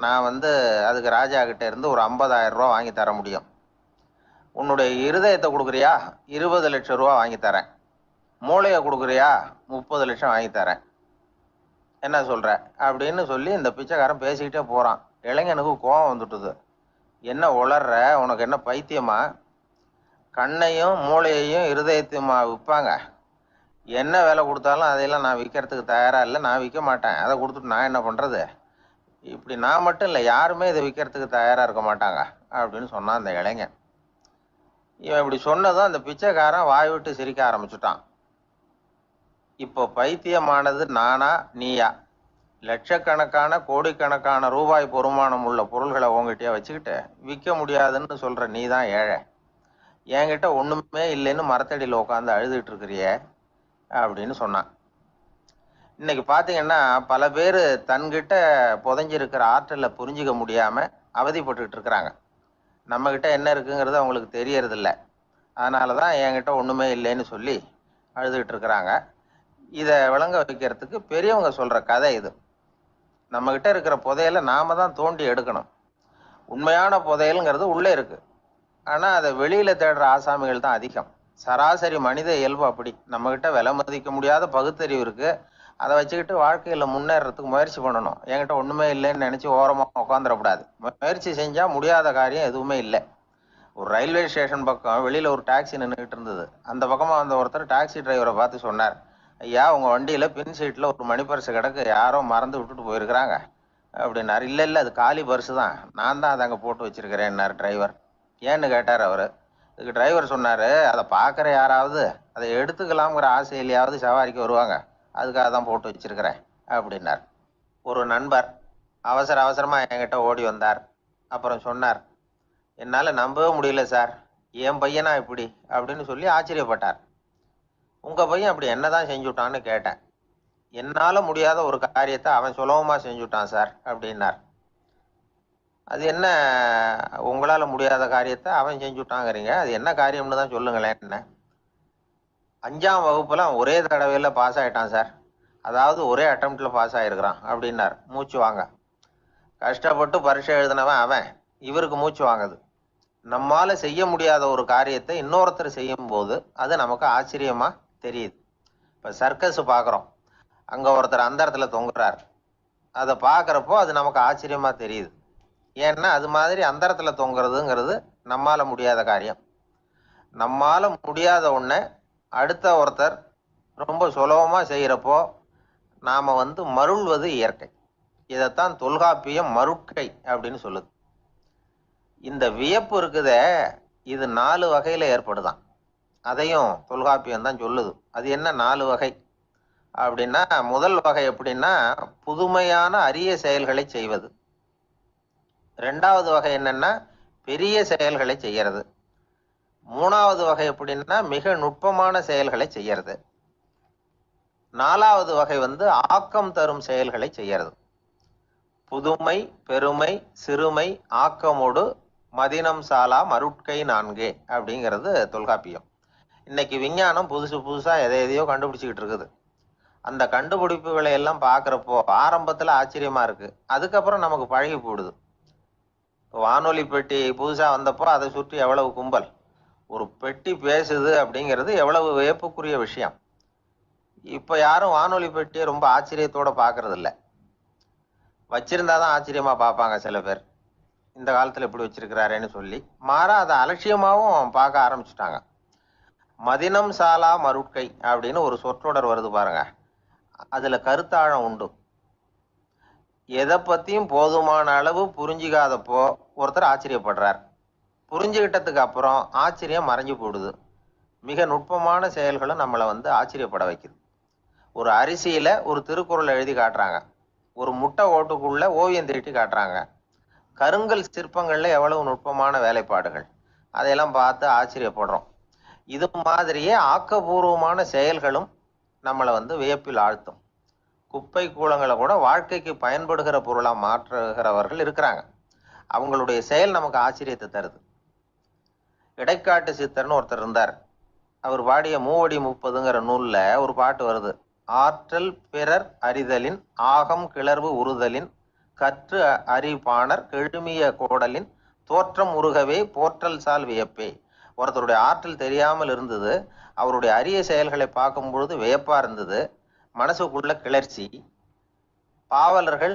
நான் அதுக்கு ராஜா கிட்ட இருந்து ஒரு 50,000 ரூபா வாங்கி தர முடியும். உன்னுடைய இருதயத்தை கொடுக்குறியா, 20 லட்சம் ரூபா வாங்கி தரேன். மூளையை கொடுக்குறியா, 30 லட்சம் வாங்கி தரேன். என்ன சொல்ற அப்படின்னு சொல்லி இந்த பிச்சைக்காரன் பேசிக்கிட்டே போறான். இளைஞனுக்கு கோபம் வந்துட்டுது. என்ன உளர்ற, உனக்கு என்ன பைத்தியமா? கண்ணையும் மூளையையும் இருதயத்தையுமா விற்பாங்க? என்ன விலை கொடுத்தாலும் அதையெல்லாம் நான் விற்கிறதுக்கு தயாரா இல்லை, நான் விற்க மாட்டேன். அதை கொடுத்துட்டு நான் என்ன பண்றது? இப்படி நான் மட்டும் இல்லை, யாருமே இதை விற்கிறதுக்கு தயாரா இருக்க மாட்டாங்க அப்படின்னு சொன்னான் அந்த இளைஞன். இவன் இப்படி சொன்னதும் அந்த பிச்சைக்காரன் வாய் விட்டு சிரிக்க ஆரம்பிச்சுட்டான். இப்போ பைத்தியமானது நானா நீயா? லட்சக்கணக்கான கோடிக்கணக்கான ரூபாய் பொறுமானம் உள்ள பொருள்களை உங்ககிட்டயே வச்சுக்கிட்டு விற்க முடியாதுன்னு சொல்ற நீ தான் ஏழை. என்கிட்ட ஒண்ணுமே இல்லைன்னு மரத்தடியில் உட்காந்து அழுதுட்டு இருக்கிறியே அப்படின்னு சொன்னான். இன்னைக்கு பாத்தீங்கன்னா பல பேர் தன்கிட்ட புதைஞ்சிருக்கிற ஆற்றலை புரிஞ்சிக்க முடியாம அவதிப்பட்டுக்கிட்டு இருக்கிறாங்க. நம்ம கிட்ட என்ன இருக்குங்கிறது அவங்களுக்கு தெரியறது இல்லை. அதனாலதான் என்கிட்ட ஒண்ணுமே இல்லைன்னு சொல்லி அழுதுகிட்டு இருக்கிறாங்க. இதை விளங்க வைக்கிறதுக்கு பெரியவங்க சொல்ற கதை இது. நம்ம கிட்ட இருக்கிற புதையலை நாம தான் தோண்டி எடுக்கணும். உண்மையான புதையலுங்கிறது உள்ளே இருக்கு, ஆனா அதை வெளியில தேடுற ஆசாமிகள் தான் அதிகம். சராசரி மனித இயல்பு அப்படி. நம்ம கிட்ட விலை மதிக்க முடியாத பகுத்தறிவு இருக்கு, அதை வச்சுக்கிட்டு வாழ்க்கையில முன்னேறதுக்கு முயற்சி பண்ணணும். என்கிட்ட ஒண்ணுமே இல்லைன்னு நினைச்சு ஓரமா உட்காந்துடக்கூடாது. முயற்சி செஞ்சா முடியாத காரியம் எதுவுமே இல்லை. ஒரு ரயில்வே ஸ்டேஷன் பக்கம் வெளியில ஒரு டாக்ஸி நின்றுகிட்டு இருந்தது. அந்த பக்கமா வந்த ஒருத்தர் டாக்ஸி டிரைவரை பார்த்து சொன்னார், ஐயா, உங்க வண்டியில பின் சீட்ல ஒரு மணி பரிசு கிடக்கு, யாரோ மறந்து விட்டுட்டு போயிருக்கிறாங்க அப்படின்னாரு. இல்ல இல்ல, அது காலி பரிசு தான், நான் தான் அதை அங்க போட்டு வச்சிருக்கிறேன்னாரு டிரைவர். ஏன்னு கேட்டார் அவரு. இதுக்கு டிரைவர் சொன்னாரு, அதை பாக்குற யாராவது அதை எடுத்துக்கலாம்ங்கிற ஆசையிலையாவது சவாரிக்கு வருவாங்க, அதுக்காக தான் போட்டு வச்சிருக்கிறேன் அப்படின்னார். ஒரு நண்பர் அவசர அவசரமா என்கிட்ட ஓடி வந்தார். அப்புறம் சொன்னார், என்னால நம்பவே முடியல சார், என் பையனா இப்படி அப்படின்னு சொல்லி ஆச்சரியப்பட்டார். உங்க பையன் அப்படி என்னதான் செஞ்சுட்டான்னு கேட்டேன். என்னால முடியாத ஒரு காரியத்தை அவன் சுலபமா செஞ்சுட்டான் சார் அப்படின்னார். அது என்ன, உங்களால முடியாத காரியத்தை அவன் செஞ்சுட்டாங்கிறீங்க, அது என்ன காரியம்னு தான் சொல்லுங்களேன். என்ன, 5ஆம் வகுப்புல ஒரே தடவையில பாஸ் ஆயிட்டான் சார், அதாவது ஒரே அட்டம்ப்ட்ல பாஸ் ஆயிருக்கிறான் அப்படின்னார். மூச்சு வாங்க. கஷ்டப்பட்டு பரீட்சை எழுதினவன் அவன், இவருக்கு மூச்சு வாங்குது. நம்மால செய்ய முடியாத ஒரு காரியத்தை இன்னொருத்தர் செய்யும் போது அது நமக்கு ஆச்சரியமா தெரியுது. இப்ப சர்க்கஸ் பாக்குறோம், அங்க ஒருத்தர் அந்த இடத்துல தொங்குறார், அதை பாக்குறப்போ அது நமக்கு ஆச்சரியமா தெரியுது. ஏன்னா அது மாதிரி அந்த இடத்துல தொங்குறதுங்கிறது நம்மால முடியாத காரியம். நம்மால முடியாத ஒண்ண அடுத்த ஒருத்தர் ரொம்ப சுலபமா செய்யறப்போ நாம மருள்வது இயற்கை. இதைத்தான் தொல்காப்பியம் மருட்கை அப்படின்னு சொல்லுது. இந்த வியப்பு இருக்குதே, இது 4 வகையில ஏற்படுதான். அதையும் தொல்காப்பியம் தான் சொல்லுது. அது என்ன 4 வகை அப்படின்னா, முதல் வகை எப்படின்னா புதுமையான அரிய செயல்களை செய்வது. 2வது வகை என்னன்னா பெரிய செயல்களை செய்யறது. 3வது வகை எப்படின்னா மிக நுட்பமான செயல்களை செய்யறது. 4வது வகை ஆக்கம் தரும் செயல்களை செய்யறது. புதுமை, பெருமை, சிறுமை, ஆக்கமோடு மதினம் சாலா மருட்கை 4 அப்படிங்கிறது தொல்காப்பியம். இன்னைக்கு விஞ்ஞானம் புதுசு புதுசா எதையோ கண்டுபிடிச்சிக்கிட்டு இருக்குது. அந்த கண்டுபிடிப்புகளை எல்லாம் பார்க்குறப்போ ஆரம்பத்தில் ஆச்சரியமா இருக்கு, அதுக்கப்புறம் நமக்கு பழகி போடுது. வானொலி பெட்டி புதுசாக வந்தப்போ அதை சுற்றி எவ்வளவு கும்பல், ஒரு பெட்டி பேசுது அப்படிங்கிறது எவ்வளவு வியப்புக்குரிய விஷயம். இப்போ யாரும் வானொலி பெட்டியை ரொம்ப ஆச்சரியத்தோட பார்க்கறது இல்லை. வச்சிருந்தாதான் ஆச்சரியமா பார்ப்பாங்க சில பேர், இந்த காலத்தில் எப்படி வச்சிருக்கிறாரேன்னு சொல்லி. மாறா அதை அலட்சியமாகவும் பார்க்க ஆரம்பிச்சுட்டாங்க. மதினம் சாலா மருட்கை அப்படின்னு ஒரு சொற்றொடர் வருது பாருங்க, அதுல கருத்தாழம் உண்டு. எதை பத்தியும் போதுமான அளவு புரிஞ்சிக்காதப்போ ஒருத்தர் ஆச்சரியப்படுறார், புரிஞ்சுக்கிட்டதுக்கு அப்புறம் ஆச்சரியம் மறைஞ்சு போடுது. மிக நுட்பமான செயல்களும் நம்மளை ஆச்சரியப்பட வைக்குது. ஒரு அரிசியில ஒரு திருக்குறள் எழுதி காட்டுறாங்க, ஒரு முட்டை ஓட்டுக்குள்ள ஓவியம் தீட்டி காட்டுறாங்க. கருங்கல் சிற்பங்கள்ல எவ்வளவு நுட்பமான வேலைப்பாடுகள், அதையெல்லாம் பார்த்து ஆச்சரியப்படுறோம். இது மாதிரியே ஆக்கப்பூர்வமான செயல்களும் நம்மளை வியப்பில் ஆழ்த்தும். குப்பை கூலங்களை கூட வாழ்க்கைக்கு பயன்படுகிற பொருளா மாற்றுகிறவர்கள் இருக்கிறாங்க. அவங்களுடைய செயல் நமக்கு ஆச்சரியத்தை தருது. இடைக்காட்டு சித்தர்னு ஒருத்தர் இருந்தார். அவர் பாடிய மூவடி 30ங்கிற நூல்ல ஒரு பாட்டு வருது. ஆற்றல் பிறர் அறிதலின் ஆகம் கிளர்வு உறுதலின் கற்று அறிபாணர் கெழுமிய கோடலின் தோற்றம் உருகவே போற்றல் சால் வியப்பே. ஒருத்தருடைய ஆற்றல் தெரியாமல் இருந்தது, அவருடைய அரிய செயல்களை பார்க்கும் பொழுது வியப்பா இருந்தது, மனசுக்குள்ள கிளர்ச்சி. பாவலர்கள்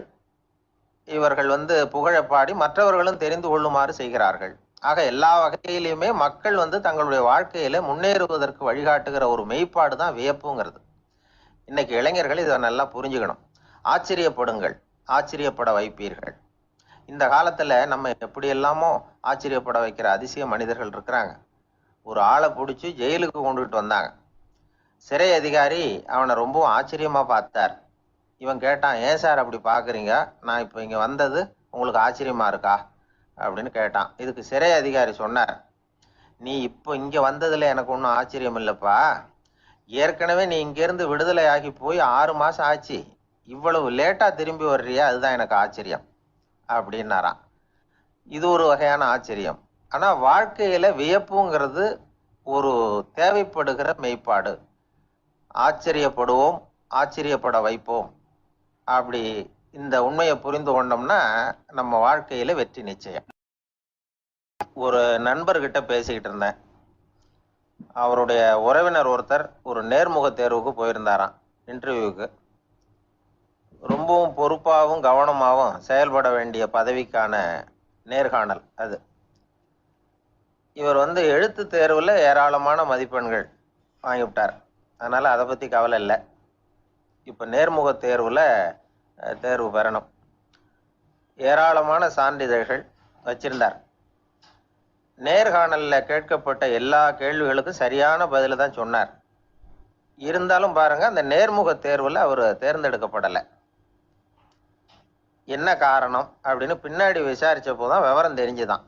இவர்கள் புகழ பாடி மற்றவர்களும் தெரிந்து கொள்ளுமாறு செய்கிறார்கள். ஆக எல்லா வகையிலுமே மக்கள் தங்களுடைய வாழ்க்கையில முன்னேறுவதற்கு வழிகாட்டுகிற ஒரு மெய்ப்பாடு தான் வியப்புங்கிறது. இன்னைக்கு இளைஞர்கள் இதை நல்லா புரிஞ்சுக்கணும். ஆச்சரியப்படுங்கள், ஆச்சரியப்பட வைப்பீர்கள். இந்த காலத்துல நம்ம எப்படி எல்லாமோ ஆச்சரியப்பட வைக்கிற அதிசய மனிதர்கள் இருக்கிறாங்க. ஒரு ஆளை பிடிச்சி ஜெயிலுக்கு கொண்டுகிட்டு வந்தாங்க. சிறை அதிகாரி அவனை ரொம்பவும் ஆச்சரியமா பார்த்தார். இவன் கேட்டான், ஏன் சார் அப்படி பார்க்குறீங்க, நான் இப்போ இங்கே வந்தது உங்களுக்கு ஆச்சரியமா இருக்கா அப்படின்னு கேட்டான். இதுக்கு சிறை அதிகாரி சொன்னார், நீ இப்போ இங்கே வந்ததில் எனக்கு ஒன்றும் ஆச்சரியம் இல்லைப்பா, ஏற்கனவே நீ இங்கேருந்து விடுதலை ஆகி போய் 6 மாதம் ஆச்சு, இவ்வளவு லேட்டாக திரும்பி வர்றியா, அதுதான் எனக்கு ஆச்சரியம் அப்படின்னாராம். இது ஒரு வகையான ஆச்சரியம். ஆனால் வாழ்க்கையில் வியப்புங்கிறது ஒரு தேவைப்படுகிற மெய்ப்பாடு. ஆச்சரியப்படுவோம், ஆச்சரியப்பட வைப்போம். அப்படி இந்த உண்மையை புரிந்து கொண்டோம்னா நம்ம வாழ்க்கையில வெற்றி நிச்சயம். ஒரு நண்பர்கிட்ட பேசிக்கிட்டு இருந்தேன். அவருடைய உறவினர் ஒருத்தர் ஒரு நேர்முக தேர்வுக்கு போயிருந்தாராம், இன்டர்வியூக்கு. ரொம்பவும் பொறுப்பாகவும் கவனமாகவும் செயல்பட வேண்டிய பதவிக்கான நேர்காணல் அது. இவர் எழுத்து தேர்வுல ஏராளமான மதிப்பெண்கள் வாங்கிவிட்டார். அதனால அதை பத்தி கவலை இல்லை. இப்ப நேர்முக தேர்வுல தேர்வு பெறணும். ஏராளமான சான்றிதழ்கள் வச்சிருந்தார். நேர்காணல்ல கேட்கப்பட்ட எல்லா கேள்விகளுக்கும் சரியான பதில தான் சொன்னார். இருந்தாலும் பாருங்க, அந்த நேர்முக தேர்வுல அவர் தேர்ந்தெடுக்கப்படலை. என்ன காரணம் அப்படின்னு பின்னாடி விசாரிச்சப்போதான் விவரம் தெரிஞ்சுதான்.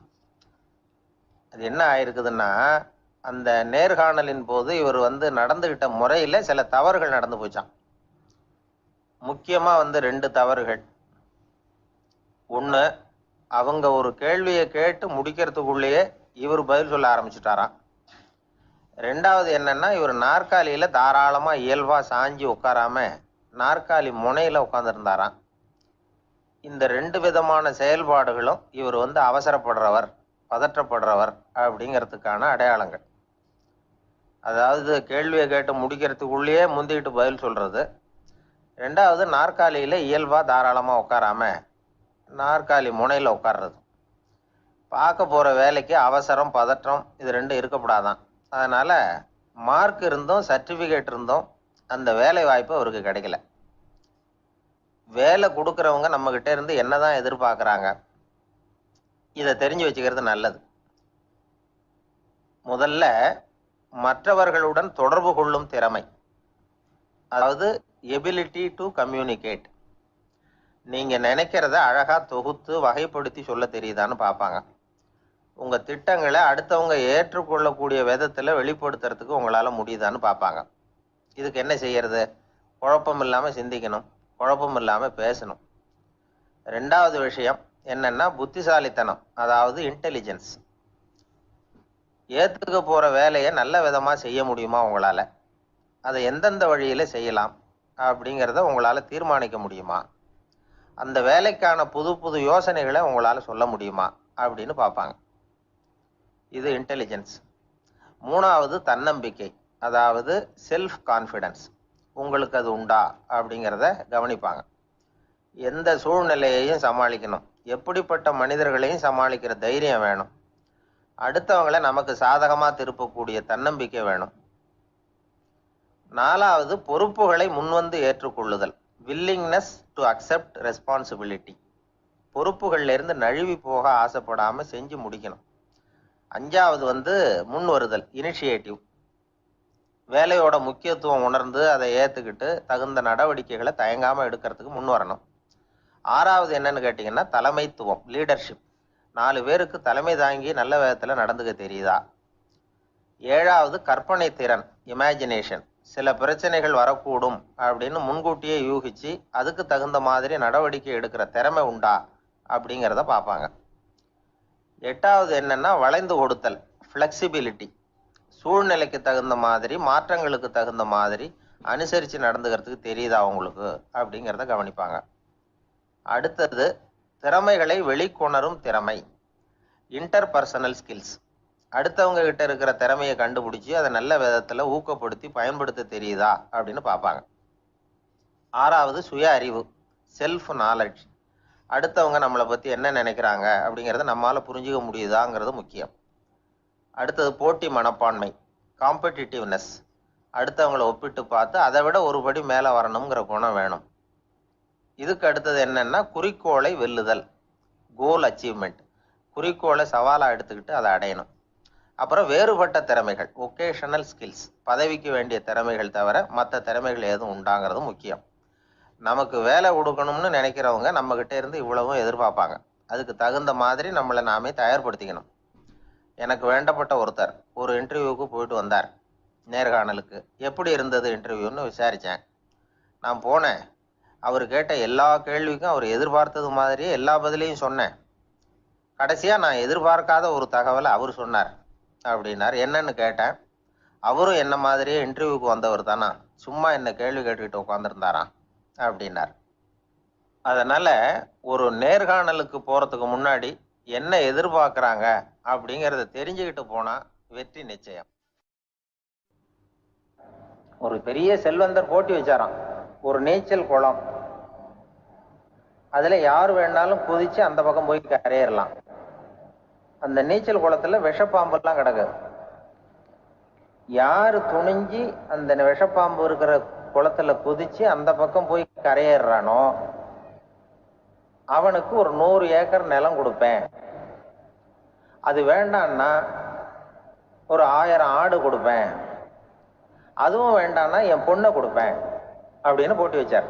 அது என்ன ஆயிருக்குதுன்னா, அந்த நேர்காணலின் போது இவர் நடந்துகிட்ட முறையில சில தவறுகள் நடந்து போச்சான். முக்கியமா 2 தவறுகள். ஒண்ணு, அவங்க ஒரு கேள்வியை கேட்டு முடிக்கிறதுக்குள்ளேயே இவர் பதில் சொல்ல ஆரம்பிச்சுட்டாராம். 2வது என்னன்னா, இவர் நாற்காலியில தாராளமா இயல்பா சாஞ்சி உட்காராம நாற்காலி முனையில உட்கார்ந்துருந்தாராம். இந்த 2 விதமான செயல்பாடுகளும் இவர் அவசரப்படுறவர், பதற்றப்படுறவர் அப்படிங்கிறதுக்கான அடையாளங்கள். அதாவது கேள்வியை கேட்டு முடிக்கிறதுக்குள்ளேயே முந்திக்கிட்டு பதில் சொல்றது. 2வது, நாற்காலியில இயல்பா தாராளமா உட்காராம நாற்காலி முனையில உட்கார்றது. பார்க்க போற வேலைக்கு அவசரம், பதற்றம் இது 2 இருக்கப்படாதான். அதனால மார்க் இருந்தும் சர்டிபிகேட் இருந்தும் அந்த வேலை வாய்ப்பு அவருக்கு கிடைக்கல. வேலை கொடுக்கறவங்க நம்ம கிட்ட இருந்து என்னதான் எதிர்பார்க்கறாங்க, இதை தெரிஞ்சு வச்சுக்கிறது நல்லது. முதல்ல மற்றவர்களுடன் தொடர்பு கொள்ளும் திறமை, அதாவது எபிலிட்டி டு கம்யூனிகேட். நீங்க நினைக்கிறத அழகா தொகுத்து வகைப்படுத்தி சொல்ல தெரியுதான்னு பார்ப்பாங்க. உங்க திட்டங்களை அடுத்தவங்க ஏற்றுக்கொள்ளக்கூடிய விதத்துல வெளிப்படுத்துறதுக்கு உங்களால முடியுதான்னு பார்ப்பாங்க. இதுக்கு என்ன செய்யறது? குழப்பம் இல்லாம சிந்திக்கணும், குழப்பம் இல்லாம பேசணும். 2வது விஷயம் என்னன்னா புத்திசாலித்தனம், அதாவது இன்டெலிஜென்ஸ். ஏத்துக்க போற வேலையை நல்ல விதமா செய்ய முடியுமா உங்களால, அதை எந்தெந்த வழியில செய்யலாம் அப்படிங்கிறத உங்களால் தீர்மானிக்க முடியுமா? அந்த வேலைக்கான புது புது யோசனைகளை உங்களால் சொல்ல முடியுமா அப்படின்னு பார்ப்பாங்க. இது இன்டெலிஜென்ஸ். மூணாவது தன்னம்பிக்கை, அதாவது செல்ஃப் கான்ஃபிடன்ஸ். உங்களுக்கு அது உண்டா அப்படிங்கிறத கவனிப்பாங்க. எந்த சூழ்நிலையையும் சமாளிக்கணும், எப்படிப்பட்ட மனிதர்களையும் சமாளிக்கிற தைரியம் வேணும், அடுத்தவங்களை நமக்கு சாதகமாக திருப்பக்கூடிய தன்னம்பிக்கை வேணும். நாலாவது பொறுப்புகளை முன்வந்து ஏற்றுக்கொள்ளுதல், வில்லிங்னஸ் டு அக்செப்ட் ரெஸ்பான்சிபிலிட்டி. பொறுப்புகள்ல இருந்து நழுவி போக ஆசைப்படாம செஞ்சு முடிக்கணும். அஞ்சாவது முன் வருதல், இனிஷியேட்டிவ். வேலையோட முக்கியத்துவம் உணர்ந்து அதை ஏற்றுக்கிட்டு தகுந்த நடவடிக்கைகளை தயங்காம எடுக்கிறதுக்கு முன் வரணும். ஆறாவது என்னன்னு கேட்டிங்கன்னா தலைமைத்துவம், லீடர்ஷிப். 4 பேருக்கு தலைமை தாங்கி நல்ல விதத்தில் நடந்துக்க தெரியுதா? ஏழாவது கற்பனை திறன், இமேஜினேஷன். சில பிரச்சனைகள் வரக்கூடும் அப்படின்னு முன்கூட்டியே யூகிச்சு அதுக்கு தகுந்த மாதிரி நடவடிக்கை எடுக்கிற திறமை உண்டா அப்படிங்கிறத பார்ப்பாங்க. எட்டாவது என்னன்னா வளைந்து கொடுத்தல், ஃப்ளெக்சிபிலிட்டி. சூழ்நிலைக்கு தகுந்த மாதிரி, மாற்றங்களுக்கு தகுந்த மாதிரி அனுசரித்து நடந்துக்கிறதுக்கு தெரியுதா உங்களுக்கு அப்படிங்கிறத கவனிப்பாங்க. அடுத்தது திறமைகளை வெளிக்கொணரும் திறமை, இன்டர்பர்சனல் ஸ்கில்ஸ். அடுத்தவங்க கிட்ட இருக்கிற திறமையை கண்டுபிடிச்சி அதை நல்ல விதத்தில் ஊக்கப்படுத்தி பயன்படுத்த தெரியுதா அப்படின்னு பார்ப்பாங்க. ஆறாவது சுய அறிவு, செல்ஃப் நாலெட்ஜ். அடுத்தவங்க நம்மளை பற்றி என்ன நினைக்கிறாங்க அப்படிங்கிறத நம்மளால் புரிஞ்சுக்க முடியுதாங்கிறது முக்கியம். அடுத்தது போட்டி மனப்பான்மை, காம்படிட்டிவ்னஸ். அடுத்தவங்களை ஒப்பிட்டு பார்த்து அதை விட ஒருபடி மேலே வரணுங்கிற குணம் வேணும். இதுக்கு அடுத்தது என்னன்னா குறிக்கோளை வெல்லுதல், கோல் அச்சீவ்மெண்ட். குறிக்கோளை சவாலாக எடுத்துக்கிட்டு அதை அடையணும். அப்புறம் வேறுபட்ட திறமைகள், ஒகேஷனல் ஸ்கில்ஸ். பதவிக்கு வேண்டிய திறமைகள் தவிர மற்ற திறமைகள் எதுவும் உண்டாங்கிறது முக்கியம். நமக்கு வேலை கொடுக்கணும்னு நினைக்கிறவங்க நம்மக்கிட்ட இருந்து இவ்வளவும் எதிர்பார்ப்பாங்க. அதுக்கு தகுந்த மாதிரி நம்மளை நாமே தயார்படுத்திக்கணும். எனக்கு வேண்டப்பட்ட ஒருத்தர் ஒரு இன்டர்வியூவுக்கு போயிட்டு வந்தார், நேர்காணலுக்கு. எப்படி இருந்தது இன்டர்வியூன்னு விசாரித்தேன். நான் போனேன். அவர் கேட்ட எல்லா கேள்விக்கும் அவர் எதிர்பார்த்தது மாதிரியே எல்லா பதிலையும் சொன்னேன். கடைசியாக நான் எதிர்பார்க்காத ஒரு தகவலை அவர் சொன்னார் அப்படின்னார். என்னன்னு கேட்டேன். அவரும் என்ன மாதிரியே இன்டர்வியூக்கு வந்தவர் தானா, சும்மா என்ன கேள்வி கேட்டுக்கிட்டு உட்காந்துருந்தாராம் அப்படின்னார். அதனால் ஒரு நேர்காணலுக்கு போகிறதுக்கு முன்னாடி என்ன எதிர்பார்க்குறாங்க அப்படிங்கிறத தெரிஞ்சுக்கிட்டு போனால் வெற்றி நிச்சயம். ஒரு பெரிய செல்வந்தர் போட்டி வச்சாராம், ஒரு நீச்சல் குளம். அதில் யார் வேணாலும் குதித்து அந்த பக்கம் போய் கரையேறலாம். அந்த நீச்சல் குளத்தில் விஷப்பாம்பெல்லாம் கிடக்கு. யார் துணிஞ்சு அந்த விஷப்பாம்பு இருக்கிற குளத்துல குதிச்சு அந்த பக்கம் போய் கரையேறானோ அவனுக்கு ஒரு 100 ஏக்கர் நிலம் கொடுப்பேன். அது வேண்டான்னா ஒரு 1000 ஆடு கொடுப்பேன். அதுவும் வேண்டான்னா என் பொண்ணை கொடுப்பேன் அப்படின்னு போட்டி வச்சார்.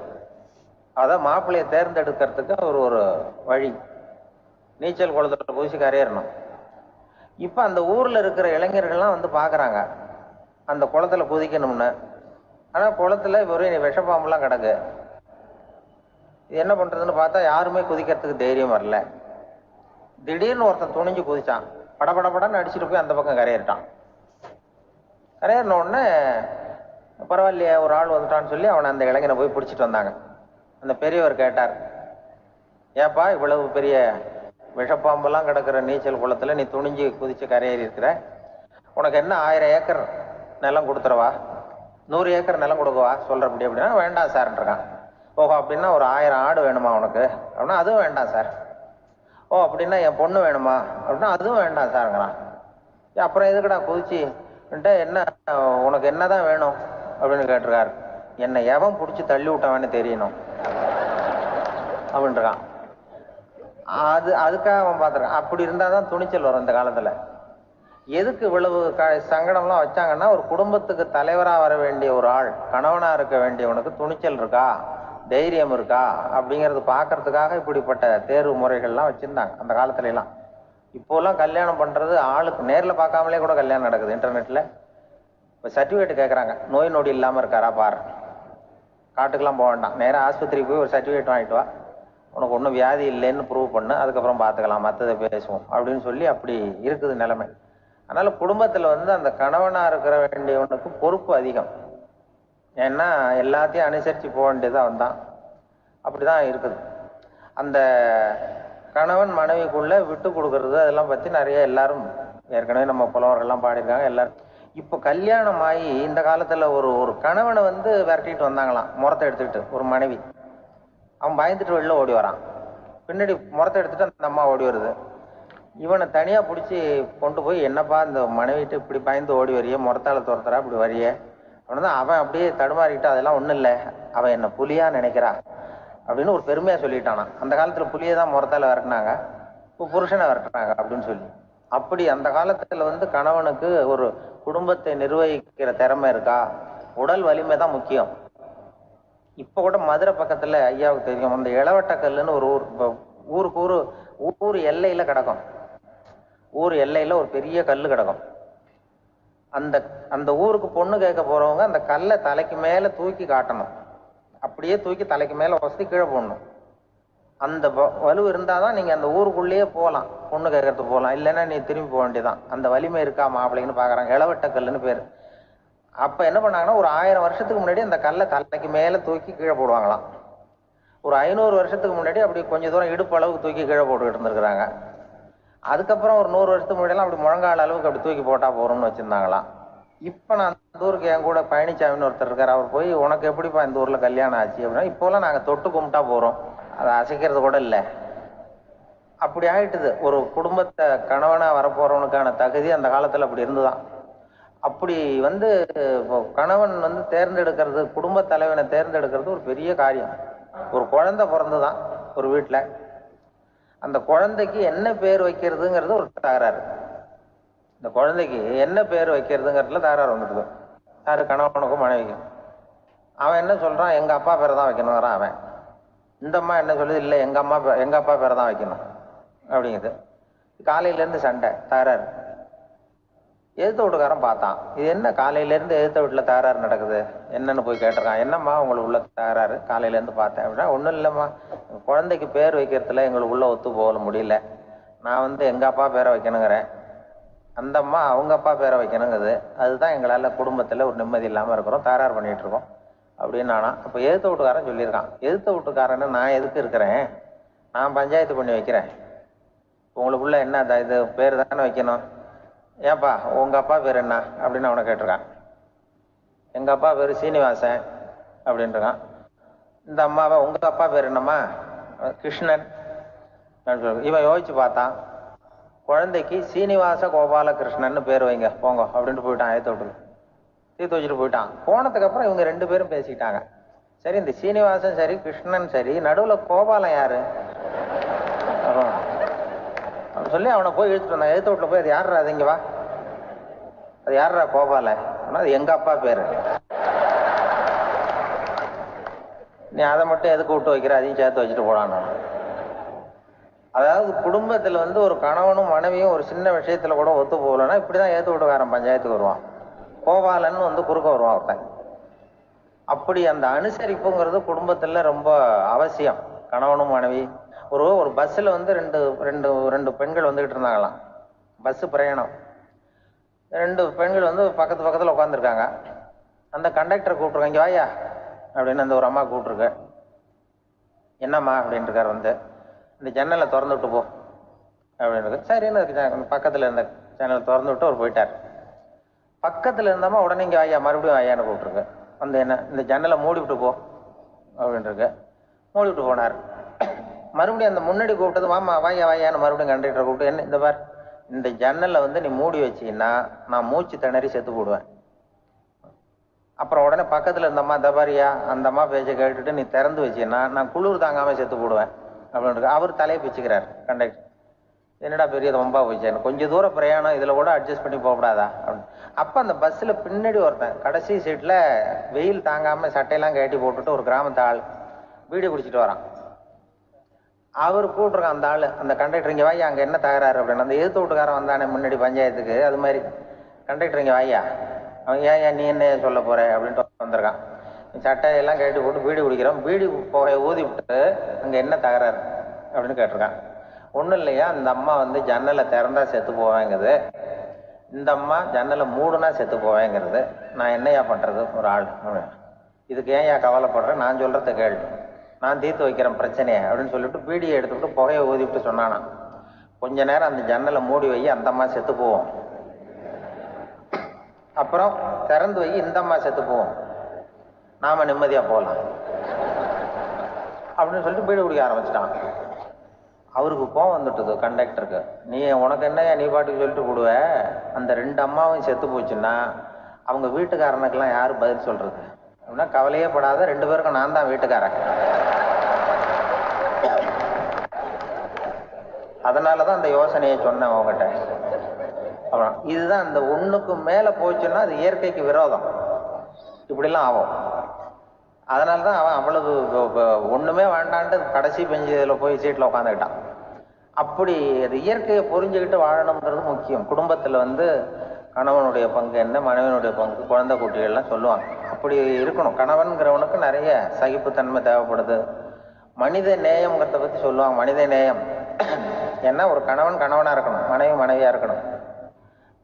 அதான் மாப்பிள்ளையை தேர்ந்தெடுக்கிறதுக்கு ஒரு வழி, நீச்சல் குளத்துல குதிச்சு கரையேறணும். இப்போ அந்த ஊரில் இருக்கிற இளைஞர்கள்லாம் வந்து பார்க்குறாங்க அந்த குளத்துல குதிக்கணும்னு. ஆனால் குளத்துல வெறும் விஷப்பாம்பெல்லாம் கிடக்கு. இது என்ன பண்ணுறதுன்னு பார்த்தா யாருமே குதிக்கிறதுக்கு தைரியம் வரல. திடீர்னு ஒருத்தன் துணிஞ்சு குதிச்சான். படபடன்னு அடிச்சுட்டு போய் அந்த பக்கம் கரையேறிட்டான். கரையேறின உடனே பரவாயில்லையே ஒரு ஆள் வந்துட்டான்னு சொல்லி அவனை அந்த இளைஞனை போய் பிடிச்சிட்டு வந்தாங்க. அந்த பெரியவர் கேட்டார், ஏப்பா இவ்வளவு பெரிய விஷப்பாம்பெல்லாம் கிடக்கிற நீச்சல் குளத்துல நீ துணிஞ்சு குதிச்சு கரையேறி இருக்கிற, உனக்கு என்ன 1000 ஏக்கர் நிலம் கொடுத்துறவா, 100 ஏக்கர் நிலம் கொடுக்கவா சொல்றபடி அப்படின்னா வேண்டாம் சார்ன்றான். ஓஹோ அப்படின்னா ஒரு 1000 ஆடு வேணுமா உனக்கு அப்படின்னா அதுவும் வேண்டாம் சார். ஓ அப்படின்னா என் பொண்ணு வேணுமா அப்படின்னா அதுவும் வேண்டாம் சாருங்கிறான். அப்புறம் எதுக்குடா குதிச்சு என்ன உனக்கு என்னதான் வேணும் அப்படின்னு கேட்டிருக்காரு. என்னை எவன் பிடிச்சி தள்ளி விட்டவன்னு தெரியணும் அப்படின்றான். அதுக்காக அவன் பார்த்துருக்கான். அப்படி இருந்தால் தான் துணிச்சல் வரும் இந்த காலத்தில். எதுக்கு இவ்வளவு சங்கடம்லாம் வச்சாங்கன்னா, ஒரு குடும்பத்துக்கு தலைவராக வர வேண்டிய ஒரு ஆள், கணவனாக இருக்க வேண்டியவனுக்கு துணிச்சல் இருக்கா, தைரியம் இருக்கா அப்படிங்கிறது பார்க்கறதுக்காக இப்படிப்பட்ட தேர்வு முறைகள்லாம் வச்சுருந்தாங்க அந்த காலத்துலலாம். இப்போலாம் கல்யாணம் பண்ணுறது ஆளுக்கு நேரில் பார்க்காமலே கூட கல்யாணம் நடக்குது இன்டர்நெட்டில். இப்போ சர்டிஃபிகேட் கேட்குறாங்க, நோய் நொடி இல்லாமல் இருக்காரா பாரு. காட்டுக்கெலாம் போக வேண்டாம், நேராக ஆஸ்பத்திரிக்கு போய் ஒரு சர்டிஃபிகேட் வாங்கிட்டு வா, உனக்கு ஒன்றும் வியாதி இல்லைன்னு ப்ரூவ் பண்ணு, அதுக்கப்புறம் பார்த்துக்கலாம், மற்றதை பேசுவோம் அப்படின்னு சொல்லி அப்படி இருக்குது நிலைமை. அதனால் குடும்பத்தில் அந்த கணவனாக இருக்கிற வேண்டியவனுக்கு பொறுப்பு அதிகம். ஏன்னா எல்லாத்தையும் அனுசரித்து போக வேண்டியதாக வந்தான். அப்படிதான் இருக்குது. அந்த கணவன் மனைவிக்குள்ள விட்டு கொடுக்கறது அதெல்லாம் பற்றி நிறைய எல்லாரும் ஏற்கனவே நம்ம புலவர்கள்லாம் பாடியிருக்காங்க. எல்லாரும் இப்போ கல்யாணம் ஆகி இந்த காலத்தில் ஒரு ஒரு கணவனை வந்து விரட்டிட்டு வந்தாங்களாம், முறத்தை எடுத்துக்கிட்டு. ஒரு மனைவி அவன் பயந்துட்டு வெளில ஓடி வரான், பின்னாடி முறத்தை எடுத்துட்டு அந்த அம்மா ஓடி வருது. இவனை தனியாக பிடிச்சி கொண்டு போய், என்னப்பா இந்த மனைவிட்டு இப்படி பயந்து ஓடி வரிய, முறத்தால துரத்துறா இப்படி வரிய அப்படின்னா, அவன் அப்படியே தடுமாறிக்கிட்டு அதெல்லாம் ஒன்றும் இல்லை, அவன் என்ன புலியா நினைக்கிறா அப்படின்னு ஒரு பெருமையாக சொல்லிட்டானா. அந்த காலத்தில் புலியை தான் முறத்தால விரட்டினாங்க, இப்போ புருஷனை விரட்டுறாங்க அப்படின்னு சொல்லி. அப்படி அந்த காலத்தில் வந்து கணவனுக்கு ஒரு குடும்பத்தை நிர்வகிக்கிற திறமை இருக்கா, உடல் வலிமை தான் முக்கியம். இப்போ கூட மதுரை பக்கத்தில் ஐயாவுக்கு தெரியும், அந்த இளவட்டக்கல்லுன்னு ஒரு ஊர், ஊருக்கு ஊர் எல்லையில் கிடக்கும். ஊர் எல்லையில் ஒரு பெரிய கல் கிடக்கும். அந்த அந்த ஊருக்கு பொண்ணு கேட்க போகிறவங்க அந்த கல்லை தலைக்கு மேலே தூக்கி காட்டணும், அப்படியே தூக்கி தலைக்கு மேலே வசதி கீழே போடணும். அந்த வலு இருந்தால் தான் நீங்கள் அந்த ஊருக்குள்ளேயே போகலாம், பொண்ணு கேட்கறதுக்கு போகலாம். இல்லைன்னா நீ திரும்பி போக வேண்டியதான். அந்த வலிமை இருக்கா மாப்பிள்ளைன்னு பார்க்குறாங்க. இளவட்டக்கல்லுன்னு பேர். அப்போ என்ன பண்ணாங்கன்னா, ஒரு 1000 வருஷத்துக்கு முன்னாடி அந்த கல்லை தலைக்கு மேலே தூக்கி கீழே போடுவாங்களாம். ஒரு 500 வருஷத்துக்கு முன்னாடி அப்படி கொஞ்சம் தூரம் இடுப்பு அளவுக்கு தூக்கி கீழே போட்டுக்கிட்டு இருந்திருக்கிறாங்க. அதுக்கப்புறம் ஒரு 100 வருஷத்துக்கு முன்னாடிலாம் அப்படி முழங்கால அளவுக்கு அப்படி தூக்கி போட்டால் போகிறோம்னு வச்சுருந்தாங்களாம். இப்போ நான் அந்த ஊருக்கு என் கூட பழனிசாமின்னு ஒருத்தர் இருக்கார். அவர் போய், உனக்கு எப்படிப்பா இந்த ஊரில் கல்யாணம் ஆச்சு அப்படின்னா, இப்போலாம் நாங்கள் தொட்டு கும்பிட்டா போகிறோம், அதை அசைக்கிறது கூட இல்லை. அப்படி ஆகிட்டுது. ஒரு குடும்பத்தை கணவனாக வரப்போகிறவனுக்கான தகுதி அந்த காலத்தில் அப்படி இருந்துதான். அப்படி வந்து கணவன் வந்து தேர்ந்தெடுக்கிறது, குடும்ப தலைவனை தேர்ந்தெடுக்கிறது ஒரு பெரிய காரியம். ஒரு குழந்தை பிறந்துதான் ஒரு வீட்டில், அந்த குழந்தைக்கு என்ன பேர் வைக்கிறதுங்கிறது ஒரு தகராறு. இந்த குழந்தைக்கு என்ன பேர் வைக்கிறதுங்கிறதுல தகராறு வந்துடுது. யாரு? கணவனுக்கும் மனைவிக்கும். அவன் என்ன சொல்றான், எங்க அப்பா பேரை தான் வைக்கணுங்கிறான் அவன். இந்த அம்மா என்ன சொல்லுது, இல்லை எங்க அப்பா பேரை தான் வைக்கணும் அப்படிங்குது. காலையிலேருந்து சண்டை, தகராறு. எதிர்த்த வீட்டுக்காரன் பார்த்தான், இது என்ன காலையிலேருந்து எதிர்த்த வீட்டில் தகராறு நடக்குது, என்னன்னு போய் கேட்டிருக்கான். என்னம்மா உங்களுக்கு உள்ள தகராறு, காலையிலேருந்து பார்த்தேன் அப்படின்னா. ஒன்றும் இல்லைம்மா, குழந்தைக்கு பேர் வைக்கிறதுல எங்களுக்கு உள்ள ஒத்து போக முடியல, நான் வந்து எங்கள் அப்பா பேரை வைக்கணுங்கிறேன், அந்த அம்மா அவங்க அப்பா பேரை வைக்கணுங்குது, அதுதான் எங்களால் குடும்பத்தில் ஒரு நிம்மதி இல்லாமல் இருக்கிறோம், தகராறு பண்ணிகிட்டு இருக்கோம் அப்படின்னு நானா. அப்போ எதிர்த்த வீட்டுக்காரன் சொல்லியிருக்கான், எதிர்த்த வீட்டுக்காரன்னு நான் எதுக்கு இருக்கிறேன், நான் பஞ்சாயத்து பண்ணி வைக்கிறேன், உங்களுக்குள்ள என்ன இது பேர் தானே வைக்கணும், ஏன்பா உங்கள் அப்பா பேர் என்ன அப்படின்னு அவனை கேட்டிருக்கான். எங்கள் அப்பா பேர் சீனிவாசன் அப்படின்ட்டுருக்கான். இந்த அம்மாவை, உங்கள் அப்பா பேர் என்னம்மா, கிருஷ்ணன். இவன் யோசிச்சு பார்த்தான், குழந்தைக்கு சீனிவாச கோபாலகிருஷ்ணன் பேர் வைங்க போங்க அப்படின்ட்டு போயிட்டான். ஏற்ற தீர்த்து வச்சுட்டு போயிட்டான். போனதுக்கு அப்புறம் இவங்க 2 பேரும் பேசிக்கிட்டாங்க. சரி, இந்த சீனிவாசன் சரி கிருஷ்ணன் சரி, நடுவில் கோபாலம் யாரு அப்படின்னு சொல்லி அவனை போய் இழுத்துட்டு வந்தான். எழுத்து வீட்டில் போய், அது யாரா, அது இங்க வா, அது யாரா கோபால, அது எங்க அப்பா பேரு, நீ அதை மட்டும் எதுக்கு விட்டு வைக்கிற, அதையும் சேர்த்து வச்சுட்டு போடான்னு. அதாவது குடும்பத்தில் வந்து ஒரு கணவனும் மனைவியும் ஒரு சின்ன விஷயத்துல கூட ஒத்து போகலன்னா இப்படிதான் ஏத்து வீட்டுக்காரன் பஞ்சாயத்துக்கு வருவான், கோபாலன்னு வந்து குறுக்க வருவான் ஒருத்தன். அப்படி அந்த அனுசரிப்புங்கிறது குடும்பத்துல ரொம்ப அவசியம். கணவனும் மனைவி, ஒரு பஸ்ஸில் வந்து ரெண்டு பெண்கள் வந்துகிட்டு இருந்தாங்களாம், பஸ்ஸு பிரயாணம். 2 பெண்கள் வந்து பக்கத்தில் உட்காந்துருக்காங்க. அந்த கண்டக்டரை கூப்பிட்ருக்காங்க, இங்கே வாயா அப்படின்னு அந்த ஒரு அம்மா கூப்பிட்ருக்கு. என்னம்மா அப்படின்ட்டு இருக்கார். வந்து இந்த ஜன்னலை திறந்து விட்டு போ அப்படின்னு. சரின்னு பக்கத்தில் இருந்த ஜன்னலை திறந்து விட்டு அவர் போயிட்டார். பக்கத்தில் இருந்தம்மா உடனே இங்கே வாயா, மறுபடியும் வாயான்னு கூப்பிட்ருக்கு. வந்து என்ன, இந்த ஜன்னலை மூடி விட்டு போ அப்படின்ட்டு மூடி விட்டு போனார். மறுபடியும் அந்த முன்னாடி கூப்பிட்டது, வாமா வாயா வாயான்னு மறுபடியும் கண்டக்டரை கூப்பிட்டு, என்ன இந்த பார், இந்த ஜன்னலை வந்து நீ மூடி வச்சின்னா நான் மூச்சு திணறி செத்து போடுவேன். அப்புறம் உடனே பக்கத்தில் இருந்தம்மா, தபாரியா அந்த அம்மா பேச்சை கேட்டுட்டு நீ திறந்து வச்சின்னா நான் குளிர் தாங்காமல் செத்து போடுவேன் அப்படின்னு. அவர் தலையை பிச்சுக்கிறார் கண்டக்டர். என்னடா பெரிய ரொம்ப போயிச்சேன், கொஞ்சம் தூரம் பிரயாணம், இதில் கூட அட்ஜஸ்ட் பண்ணி போகக்கூடாதா அப்படின்னு. அப்போ அந்த பஸ்ஸில் பின்னாடி ஒருத்தன் கடைசி சீட்டில் வெயில் தாங்காமல் சட்டையெல்லாம் கட்டி போட்டுட்டு ஒரு கிராமத்து ஆள் வீடியோ குடிச்சிட்டு வரான். அவர் கூப்பிட்ருக்கான் அந்த ஆள், அந்த கண்டக்டர், இங்கே வாயா அங்கே என்ன தகராறு அப்படின்னு. அந்த எதிர்த்து வீட்டுக்காரன் வந்தானே முன்னாடி பஞ்சாயத்துக்கு, அது மாதிரி கண்டக்டர் இங்கே வாயா, அவன் ஏன் நீ என்ன சொல்ல போற அப்படின்ட்டு வந்திருக்கான். சட்டையெல்லாம் கட்டி போட்டு பீடி குடிக்கிறோம், பீடி புகையை ஊதி விட்டு அங்கே என்ன தகராறு அப்படின்னு கேட்டிருக்கான். ஒன்றும் இல்லையா, இந்த அம்மா வந்து ஜன்னலை திறந்தா செத்து போவேங்கிறது, இந்த அம்மா ஜன்னலை மூடுனா செத்து போவேங்கிறது, நான் என்னையா பண்ணுறது ஒரு ஆள். இதுக்கு ஏன் கவலைப்படுறேன், நான் சொல்றத கேள்வி, நான் தீர்த்து வைக்கிறேன் பிரச்சனையை அப்படின்னு சொல்லிட்டு பீடியை எடுத்துக்கிட்டு புகையை ஊதிவிட்டு சொன்னானா, கொஞ்ச நேரம் அந்த ஜன்னலை மூடி வை, அந்த அம்மா செத்து போவோம். அப்புறம் திறந்து வை, இந்த அம்மா செத்து போவோம், நாம நிம்மதியா போகலாம் அப்படின்னு சொல்லிட்டு பீடி குடிக்க ஆரம்பிச்சிட்டான். அவருக்கு கோவம் வந்துட்டுது கண்டக்டருக்கு. நீ உனக்கு என்ன நீ பாட்டுக்கு சொல்லிட்டு போடுவ, அந்த 2 அம்மாவும் செத்து போச்சுன்னா அவங்க வீட்டுக்காரனுக்கெல்லாம் யாரு பதில் சொல்றது அப்படின்னா, கவலையே படாத, 2 பேருக்கும் நான் தான் வீட்டுக்காரன். அதனாலதான் அந்த யோசனையை சொன்னேன் அவங்ககிட்ட. அப்புறம் இதுதான், அந்த ஒண்ணுக்கு மேல போச்சுன்னா அது இயற்கைக்கு விரோதம், இப்படிலாம் ஆகும். அதனாலதான் அவன் அவ்வளவு ஒண்ணுமே வேண்டான்ட்டு கடைசி பெஞ்சில போய் சீட்ல உட்காந்துக்கிட்டான். அப்படி அது இயற்கையை புரிஞ்சுக்கிட்டு வாழணுங்கிறது முக்கியம். குடும்பத்துல கணவனுடைய பங்கு என்ன, மனைவனுடைய பங்கு, குழந்தை குட்டிகள்லாம் சொல்லுவாங்க. அப்படி இருக்கணும். கணவன்கிறவனுக்கு நிறைய சகிப்புத்தன்மை தேவைப்படுது. மனித நேயம்ங்கிறத பத்தி சொல்லுவாங்க. மனித நேயம் ஏன்னா ஒரு கணவன் கணவனா இருக்கணும், மனைவி மனைவியா இருக்கணும்.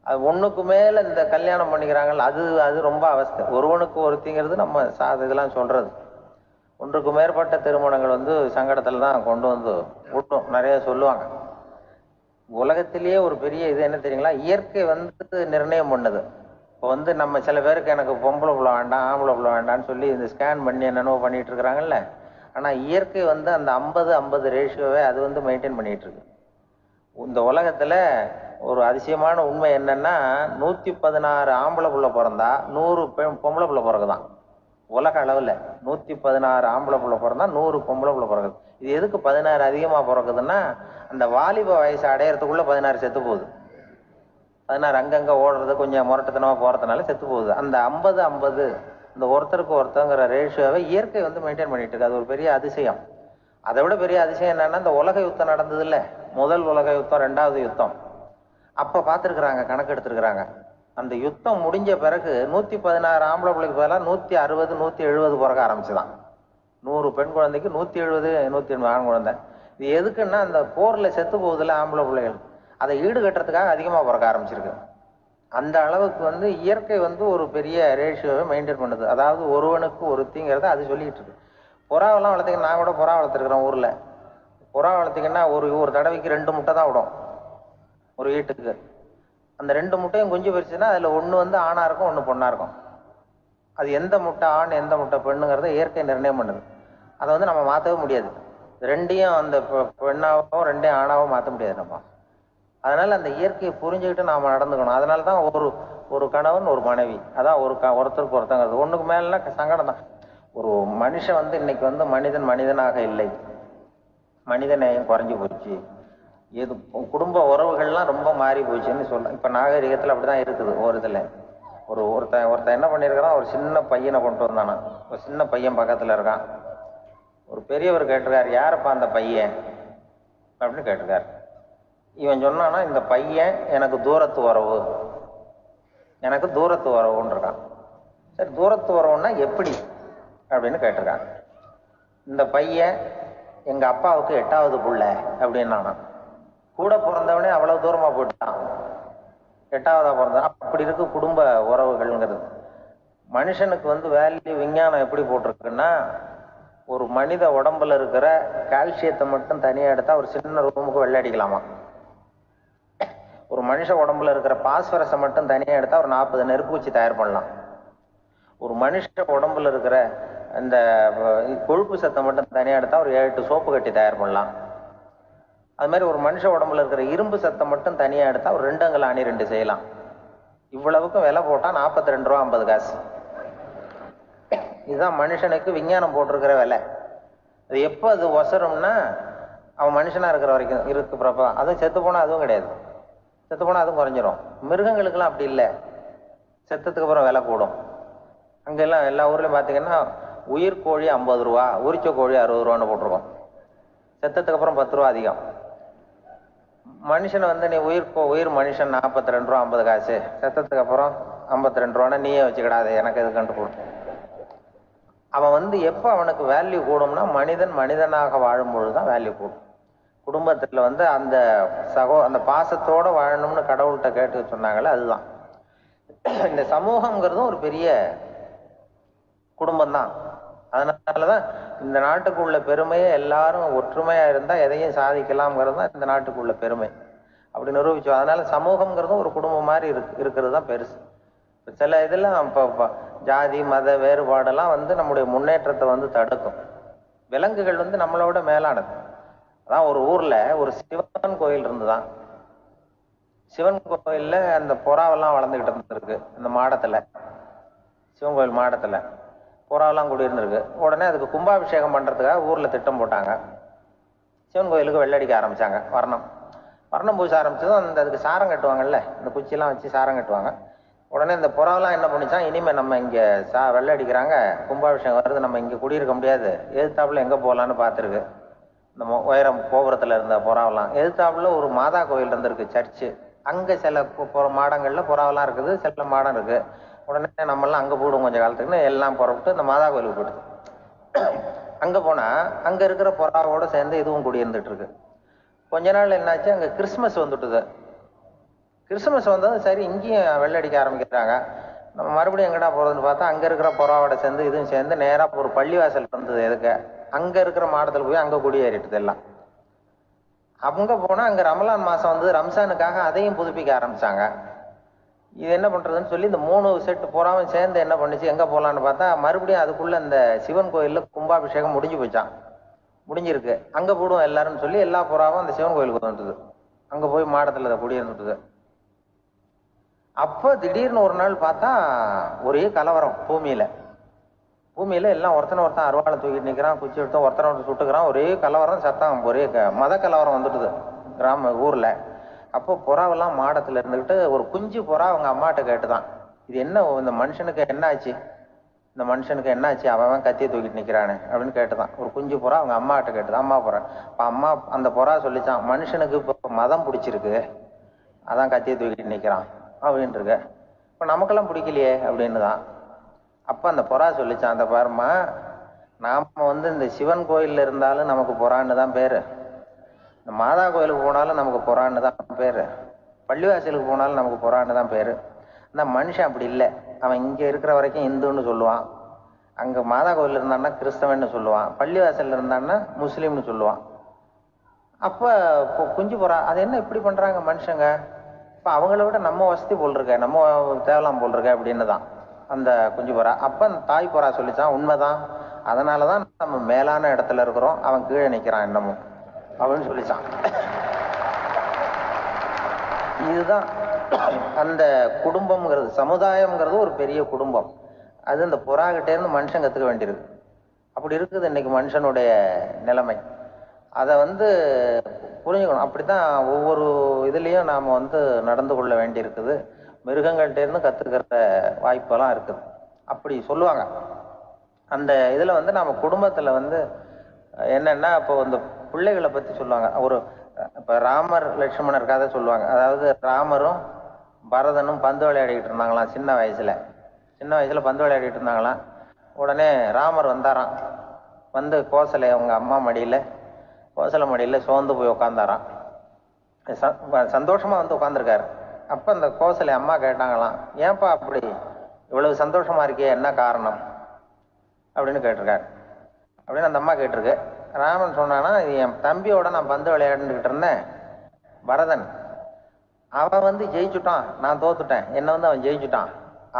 அது ஒண்ணுக்கு மேல இந்த கல்யாணம் பண்ணிக்கிறாங்கல்ல, அது ரொம்ப அவஸ்தை. ஒருவனுக்கு ஒருத்திங்கிறது நம்ம இதெல்லாம் சொல்றது. ஒன்றுக்கு மேற்பட்ட திருமணங்கள் சங்கடத்துல தான் கொண்டு விட்டும் நிறைய சொல்லுவாங்க. உலகத்திலேயே ஒரு பெரிய இது என்ன தெரியுங்களா, இயற்கை நிர்ணயம் பண்ணுது. இப்போ நம்ம சில பேருக்கு எனக்கு பொம்பளை புள்ள வேண்டாம் ஆம்பளை புள்ள வேண்டாம்னு சொல்லி இந்த ஸ்கேன் பண்ணி என்னென்னவோ பண்ணிட்டு இருக்கிறாங்கல்ல. ஆனா இயற்கை அந்த 50-50 ரேஷியோவை அது மெயின்டைன் பண்ணிட்டு இருக்கு. இந்த உலகத்துல ஒரு அதிசயமான உண்மை என்னன்னா, 116 ஆம்பளை புள்ள பிறந்தா 100 பொம்பளை புள்ள பிறகுதான். உலக அளவுல 116 ஆம்பளை புள்ள பிறந்தா 100 பொம்பளை புள்ள பிறகுது. இது எதுக்கு 16 அதிகமா பிறகுதுன்னா, அந்த வாலிப வயசு அடையறதுக்குள்ள 16 செத்து போகுது. 16 அங்கங்க ஓடுறது, கொஞ்சம் முரட்டுத்தனமா போறதுனால செத்து போகுது. அந்த 50-50 இந்த ஒருத்தருக்கு ஒருத்தங்கிற ரேஷியோவை இயற்கை மெயின்டைன் பண்ணிட்டு இருக்கு. அது ஒரு பெரிய அதிசயம். அதை விட பெரிய அதிசயம் என்னன்னா, இந்த உலக யுத்தம் நடந்தது இல்ல, முதல் உலக யுத்தம், 2வது யுத்தம், அப்ப பார்த்துருக்குறாங்க, கணக்கு எடுத்திருக்கிறாங்க. அந்த யுத்தம் முடிஞ்ச பிறகு 116 ஆம்பளை பிள்ளைக்கு பதிலாக 160 170 பிறக்க ஆரம்பிச்சுதான். 100 பெண் குழந்தைக்கு 170 180 ஆண் குழந்தை. இது எதுக்குன்னா, அந்த போர்ல செத்து போகுதுல ஆம்பளை பிள்ளைகள், அதை ஈடுகட்டுறதுக்காக அதிகமா பிறக்க ஆரம்பிச்சிருக்கு. அந்த அளவுக்கு இயற்கை ஒரு பெரிய ரேஷியோவை மெயின்டைன் பண்ணுது. அதாவது ஒருவனுக்கு ஒருத்திங்கிறத அது சொல்லிட்டு இருக்கு. புறாவெல்லாம் வளர்த்தீங்கன்னா, நான் கூட புறா வளர்த்துருக்கிறேன் ஊர்ல. புறா வளர்த்தீங்கன்னா ஒரு தடவைக்கு 2 முட்டை தான் விடும் ஒரு வீட்டுக்கு. அந்த 2 முட்டையும் குஞ்சு பறிச்சுன்னா அதுல ஒண்ணு ஆணா இருக்கும், ஒண்ணு பொண்ணா இருக்கும். அது எந்த முட்டை ஆண் எந்த முட்டை பெண்ணுங்கிறத இயற்கை நிர்ணயம் பண்ணுது. அதை நம்ம மாற்றவே முடியாது. ரெண்டையும் அந்த பெண்ணாவும் 2 ஆணாவும் மாற்ற முடியாது நம்ம. அதனால அந்த இயற்கையை புரிஞ்சுக்கிட்டு நாம நடந்துக்கணும். அதனாலதான் ஒரு கணவன் ஒரு மனைவி, அதான் ஒருத்தருக்கு ஒருத்தங்கிறது. ஒண்ணுக்கு மேல சங்கடம் தான். ஒரு மனுஷன் இன்னைக்கு மனிதனாக இல்லை, மனித நேயம் குறைஞ்சு போச்சு. இது குடும்ப உறவுகள்லாம் ரொம்ப மாறி போச்சுன்னு சொல்லலாம். இப்ப நாகரிகத்துல அப்படிதான் இருக்குது. ஒரு இதுல ஒருத்தன் என்ன பண்ணிருக்கான், ஒரு சின்ன பையனை கொண்டு வந்தானா. ஒரு சின்ன பையன் பக்கத்துல இருக்கான். ஒரு பெரியவர் கேட்டிருக்காரு, யாருப்பா அந்த பையன் அப்படின்னு கேட்டிருக்காரு. இவன் சொன்னானா, இந்த பையன் எனக்கு தூரத்து உறவு, எனக்கு தூரத்து உறவுன்னு இருக்கான். சரி, தூரத்து உறவுன்னா எப்படி அப்படின்னு கேட்டிருக்கான். இந்த பையன் எங்க அப்பாவுக்கு 8வது புள்ள அப்படின்னானா. கூட பிறந்தவனே அவ்வளவு தூரமா போயிட்டான், 8வதா பிறந்தான். அப்படி இருக்கு குடும்ப உறவுகள்ங்கிறது. மனுஷனுக்கு வேல்யூ விஞ்ஞானம் எப்படி போட்டிருக்குன்னா, ஒரு மனித உடம்புல இருக்கிற கால்சியத்தை மட்டும் தனியா எடுத்தா ஒரு சின்ன ரூமுக்கு வெள்ளை அடிக்கலாமா. ஒரு மனுஷ உடம்புல இருக்கிற பாஸ்பரஸை மட்டும் தனியா எடுத்தா ஒரு 40 நெருப்பூச்சி தயார் பண்ணலாம். ஒரு மனுஷ உடம்புல இருக்கிற இந்த கொழுப்பு சத்தை மட்டும் தனியா எடுத்தா ஒரு 7 சோப்பு கட்டி தயார் பண்ணலாம். அது மாதிரி ஒரு மனுஷ உடம்புல இருக்கிற இரும்பு சத்தை மட்டும் தனியா எடுத்தா ஒரு 2 அங்குல அணி 2 செய்யலாம். இவ்வளவுக்கும் விலை போட்டா 42 ரூபா 50 காசு. இதுதான் மனுஷனுக்கு விஞ்ஞானம் போட்டிருக்கிற விலை. அது எப்போ அது ஒசரும்னா, அவன் மனுஷனா இருக்கிற வரைக்கும் இருக்கிறப்ப. அதுவும் செத்து போனா அதுவும் கிடையாது, செத்து போனா அதுவும் குறைஞ்சிரும். மிருகங்களுக்கெல்லாம் அப்படி இல்லை, செத்ததுக்கு அப்புறம் விலை கூடும். அங்கெல்லாம் எல்லா ஊர்லயும் பாத்தீங்கன்னா உயிர் கோழி 50 ரூபா, உரிச்ச கோழி 60 ரூபான்னு போட்டிருக்கோம். செத்ததுக்கு அப்புறம் 10 ரூபா அதிகம். மனுஷனை நீ உயிர் மனுஷன் 42 ரூபா 50 காசு, செத்ததுக்கு அப்புறம் 52 ரூபான்னா நீயே வச்சுக்கிடாது, எனக்கு எது கண்டு போடு. அவன் எப்ப அவனுக்கு வேல்யூ கூடும்னா, மனிதன் மனிதனாக வாழும் பொழுதுதான் வேல்யூ கூடும். குடும்பத்துல அந்த அந்த பாசத்தோட வாழணும்னு கடவுள்கிட்ட கேட்டு சொன்னாங்களே, அதுதான். இந்த சமூகம்ங்கிறதும் ஒரு பெரிய குடும்பம் தான். அதனாலதான் இந்த நாட்டுக்கு உள்ள பெருமையை எல்லாரும் ஒற்றுமையா இருந்தா எதையும் சாதிக்கலாம்ங்கிறது தான் இந்த நாட்டுக்கு உள்ள பெருமை. அப்படி நிரூபிச்சோம். அதனால சமூகம்ங்கிறதும் ஒரு குடும்பம் மாதிரி இருக்கிறது தான் பெருசு. சில இதெல்லாம் இப்போ ஜாதி மத வேறுபாடெல்லாம் நம்முடைய முன்னேற்றத்தை தடுக்கும். விலங்குகள் நம்மளோட மேலானது. அதான் ஒரு ஊர்ல ஒரு சிவன் கோயில் இருந்துதான். சிவன் கோயில்ல அந்த புறாவெல்லாம் வளர்ந்துகிட்டு இருந்திருக்கு. அந்த மாடத்துல, சிவன் கோயில் மாடத்துல புறாவெல்லாம் குடியிருந்திருக்கு. உடனே அதுக்கு கும்பாபிஷேகம் பண்றதுக்காக ஊர்ல திட்டம் போட்டாங்க. சிவன் கோயிலுக்கு வெள்ளடிக்க ஆரம்பிச்சாங்க. வர்ணம் பூச ஆரம்பிச்சதும் அதுக்கு சாரம் கட்டுவாங்கல்ல, இந்த குச்சியெல்லாம் வச்சு சாரம் கட்டுவாங்க. உடனே இந்த புறாவெல்லாம் என்ன பண்ணிச்சான், இனிமே நம்ம இங்க வெள்ளை அடிக்கிறாங்க, கும்பாபிஷேகம் வருது, நம்ம இங்க குடியிருக்க முடியாது, எதிர்த்தாப்புல எங்க போகலான்னு பார்த்துருக்கு. இந்த உயரம் கோபுரத்துல இருந்த புறாவெல்லாம் எதிர்த்தாப்புல ஒரு மாதா கோயில் இருந்திருக்கு, சர்ச்சு. அங்க சில மாடங்கள்ல புறாவெல்லாம் இருக்குது, சில மாடம் இருக்கு. உடனே நம்மெல்லாம் அங்க போடுவோம் கொஞ்சம் காலத்துக்குன்னு எல்லாம் புறப்பட்டு இந்த மாதா கோயிலுக்கு போயிடுது. அங்க போனா அங்க இருக்கிற புறாவோட சேர்ந்து இதுவும் குடியிருந்துட்டு இருக்கு. கொஞ்ச நாள் என்னாச்சு, அங்க கிறிஸ்துமஸ் வந்துட்டுது. கிறிஸ்துமஸ் வந்ததும் சரி இங்கேயும் வெள்ளடிக்க ஆரம்பிக்கிறாங்க. நம்ம மறுபடியும் எங்கடா போறதுன்னு பார்த்தா அங்க இருக்கிற புறாவோட சேர்ந்து இதுவும் சேர்ந்து நேரா ஒரு பள்ளிவாசல் இருந்தது. எதுக்கு அங்க இருக்கிற மாடத்துல போய் அங்க குடியேறிட்டுது எல்லாம். அங்க போனா அங்க ரமலான் மாசம் ரம்சானுக்காக அதையும் புதுப்பிக்க ஆரம்பிச்சாங்க. இது என்ன பண்றதுன்னு சொல்லி இந்த 3 செட்டு புறாவும் சேர்ந்து என்ன பண்ணுச்சு, எங்க போலான்னு பார்த்தா மறுபடியும் அதுக்குள்ள இந்த சிவன் கோயில்ல கும்பாபிஷேகம் முடிஞ்சு போச்சான். முடிஞ்சிருக்கு, அங்க போடுவோம் எல்லாரும் சொல்லி எல்லா புறாவும் அந்த சிவன் கோயிலுக்கு வந்துட்டுது. அங்க போய் மாடத்துல குடியிருந்துட்டுது. அப்ப திடீர்னு ஒரு நாள் பார்த்தா ஒரே கலவரம் பூமியில எல்லாம் ஒருத்தன் அருவாளை தூக்கிட்டு நிக்கிறான், குச்சி எடுத்து ஒருத்தனை சுட்டுக்கிறான். ஒரே கலவரம், சத்தம், ஒரே மத கலவரம் வந்துட்டுது ஊர்ல. அப்போ புறாவெல்லாம் மாடத்துல இருந்துகிட்டு ஒரு குஞ்சு புறா அவங்க அம்மாட்ட கேட்டுதான், இது என்ன, இந்த மனுஷனுக்கு என்ன ஆச்சு, அவன் கத்தியை தூக்கிட்டு நிக்கிறானே அப்படின்னு கேட்டுதான். ஒரு குஞ்சு புறா அவங்க அம்மாட்ட கேட்டுதான். அம்மா புறா. இப்ப அம்மா அந்த புறா சொல்லிச்சான், மனுஷனுக்கு இப்போ மதம் பிடிச்சிருக்கு, அதான் கத்தியை தூக்கிட்டு நிக்கிறான் அப்படின்னு இருக்கு. இப்ப நமக்கெல்லாம் பிடிக்கலையே அப்படின்னு தான். அப்ப அந்த புறா சொல்லிச்சான், அந்த பாருமா, நாம இந்த சிவன் கோயில்ல இருந்தாலும் நமக்கு புறான்னு தான் பேரு, இந்த மாதா கோயிலுக்கு போனாலும் நமக்கு புறான்னு தான் பேரு, பள்ளிவாசலுக்கு போனாலும் நமக்கு புறான்னு தான் பேரு. அந்த மனுஷன் அப்படி இல்லை. அவன் இங்க இருக்கிற வரைக்கும் இந்துன்னு சொல்லுவான், அங்க மாதா கோயில் இருந்தான்னா கிறிஸ்தவன்னு சொல்லுவான், பள்ளிவாசல்ல இருந்தான்னா முஸ்லீம்னு சொல்லுவான். அப்ப குஞ்சு புறா அது என்ன இப்படி பண்றாங்க மனுஷங்க, இப்ப அவங்கள விட நம்ம வசதி போல் இருக்க, நம்ம தேவலாம் போல் இருக்க அப்படின்னு தான் அந்த குஞ்சு புறா. அப்ப அந்த தாய் புறா சொல்லிச்சான், உண்மைதான், அதனாலதான் நம்ம மேலான இடத்துல இருக்கிறோம், அவன் கீழே நிக்கிறான் இன்னமும் அப்படின்னு சொல்லிச்சான். இதுதான் அந்த குடும்பம்ங்கிறது, சமுதாயம்ங்கிறது ஒரு பெரிய குடும்பம். அது இந்த புறா கிட்டே இருந்து மனுஷன் கத்துக்க வேண்டியிருக்கு. அப்படி இருக்குது இன்னைக்கு மனுஷனுடைய நிலைமை. அதை புரிஞ்சுக்கணும். அப்படித்தான் ஒவ்வொரு இதுலயும் நாம நடந்து கொள்ள வேண்டி இருக்குது. மிருகங்கள்ட்ட இருந்து கத்துக்கிற வாய்ப்பெல்லாம் இருக்குது. அப்படி சொல்லுவாங்க. அந்த இதுல நாம குடும்பத்துல என்னன்னா, இப்போ இந்த பிள்ளைகளை பத்தி சொல்லுவாங்க. இப்ப ராமர் லட்சுமணர் கதை சொல்லுவாங்க. அதாவது ராமரும் பரதனும் பந்து விளையாடிக்கிட்டு இருந்தாங்களாம். சின்ன வயசுல பந்து விளையாடிட்டு இருந்தாங்களாம். உடனே ராமர் வந்தாராம். கோசலை அவங்க அம்மா மடியில, கோசலை மடியில சோர்ந்து போய் உட்காந்தாராம். சந்தோஷமா உட்காந்துருக்காரு. அப்ப அந்த கோசலை அம்மா கேட்டாங்களாம், ஏன்பா அப்படி இவ்வளவு சந்தோஷமா இருக்கே, என்ன காரணம் அப்படின்னு கேட்டிருக்காரு. அப்படின்னு அந்த அம்மா கேட்டிருக்கு. ராமன் சொன்னானா, என் தம்பியோட நான் பந்து விளையாண்டுக்கிட்டு இருந்தேன், பரதன் அவன் ஜெயிச்சுட்டான், நான் தோத்துட்டேன், என்ன அவன் ஜெயிச்சுட்டான்,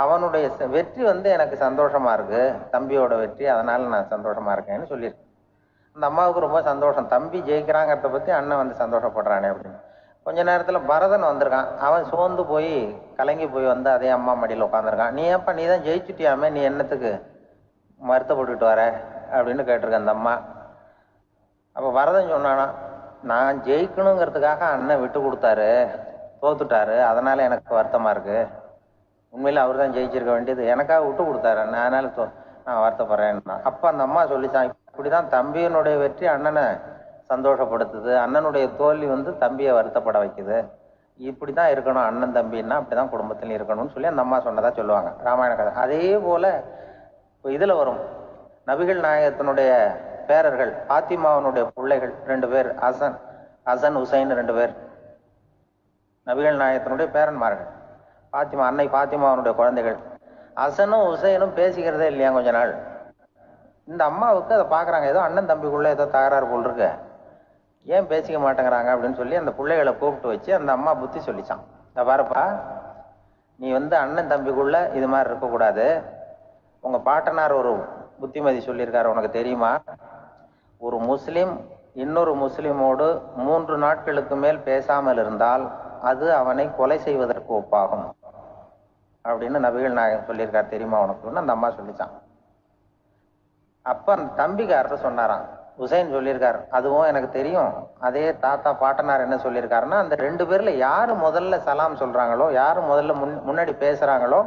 அவனுடைய வெற்றி எனக்கு சந்தோஷமா இருக்கு, தம்பியோட வெற்றி, அதனால நான் சந்தோஷமா இருக்கேன்னு சொல்லியிருக்கேன். அந்த அம்மாவுக்கு ரொம்ப சந்தோஷம், தம்பி ஜெயிக்கிறாங்கிறத பத்தி அண்ணன் சந்தோஷப்படுறானே அப்படின்னு. கொஞ்ச நேரத்துல பரதன் வந்திருக்கான். அவன் சோர்ந்து போய் கலங்கி போய் அதே அம்மா மடியில் உட்காந்துருக்கான். நீ ஏப்பா, நீ தான் ஜெயிச்சுட்டியாமே, நீ என்னத்துக்கு வருத்தப்பட்டுட்டு வர அப்படின்னு கேட்டிருக்க அந்த அம்மா. அப்ப பரதன் சொன்னானா, நான் ஜெயிக்கணுங்கிறதுக்காக அண்ணன் விட்டு கொடுத்தாரு, தோத்துட்டாரு, அதனால எனக்கு வருத்தமா இருக்கு, உண்மையில அவர் தான் ஜெயிச்சிருக்க வேண்டியது, எனக்காக விட்டு கொடுத்தாரு அண்ணன், அதனால நான் வருத்தப்படுறேன்னா. அப்ப அந்த அம்மா சொல்லிச்சான், இப்படிதான் தம்பியினுடைய வெற்றி அண்ணனை சந்தோஷப்படுத்துது, அண்ணனுடைய தோல்வி தம்பியை வருத்தப்பட வைக்குது, இப்படிதான் இருக்கணும் அண்ணன் தம்பின்னா, அப்படிதான் குடும்பத்திலையும் இருக்கணும்னு சொல்லி அந்த அம்மா சொன்னதா சொல்லுவாங்க ராமாயண கதை. அதே போல இதுல வரும், நபிகள் நாயகத்தினுடைய பேரர்கள், பாத்திமாவனுடைய பிள்ளைகள் 2 பேர், ஹசன் ஹுசைன் 2 பேர் நபிகள் நாயகத்தினுடைய பேரன்மார்கள். அன்னை பாத்திமாவனுடைய குழந்தைகள். ஹசனும் ஹுசைனும் பேசிக்கிறதே இல்லையா கொஞ்ச நாள். இந்த அம்மாவுக்கு அதை பார்க்குறாங்க, ஏதோ அண்ணன் தம்பிக்குள்ளே ஏதோ தகராறு போல் இருக்கு, ஏன் பேசிக்க மாட்டேங்கிறாங்க அப்படின்னு சொல்லி அந்த பிள்ளைகளை கூப்பிட்டு வச்சு அந்த அம்மா புத்தி சொல்லிச்சான். இந்த பாருப்பா, நீ அண்ணன் தம்பிக்குள்ள இது மாதிரி இருக்கக்கூடாது. உங்கள் பாட்டனார் ஒரு புத்திமதி சொல்லியிருக்காரு, உனக்கு தெரியுமா? ஒரு முஸ்லீம் இன்னொரு முஸ்லீமோடு 3 நாட்களுக்கு மேல் பேசாமல் இருந்தால் அது அவனை கொலை செய்வதற்கு ஒப்பாகும் அப்படின்னு நபிகள் நாயகம் சொல்லியிருக்காரு, தெரியுமா உனக்குன்னு அந்த அம்மா சொல்லிச்சான். அப்ப அந்த தம்பிக்காரர் சொன்னாராம், ஹுசைன் சொல்லியிருக்காரு, அதுவும் எனக்கு தெரியும். அதே தாத்தா பாட்டனார் என்ன சொல்லியிருக்காருன்னா, அந்த 2 பேர்ல யாரு முதல்ல சலாம் சொல்றாங்களோ, யாரு முதல்ல முன்னாடி பேசுறாங்களோ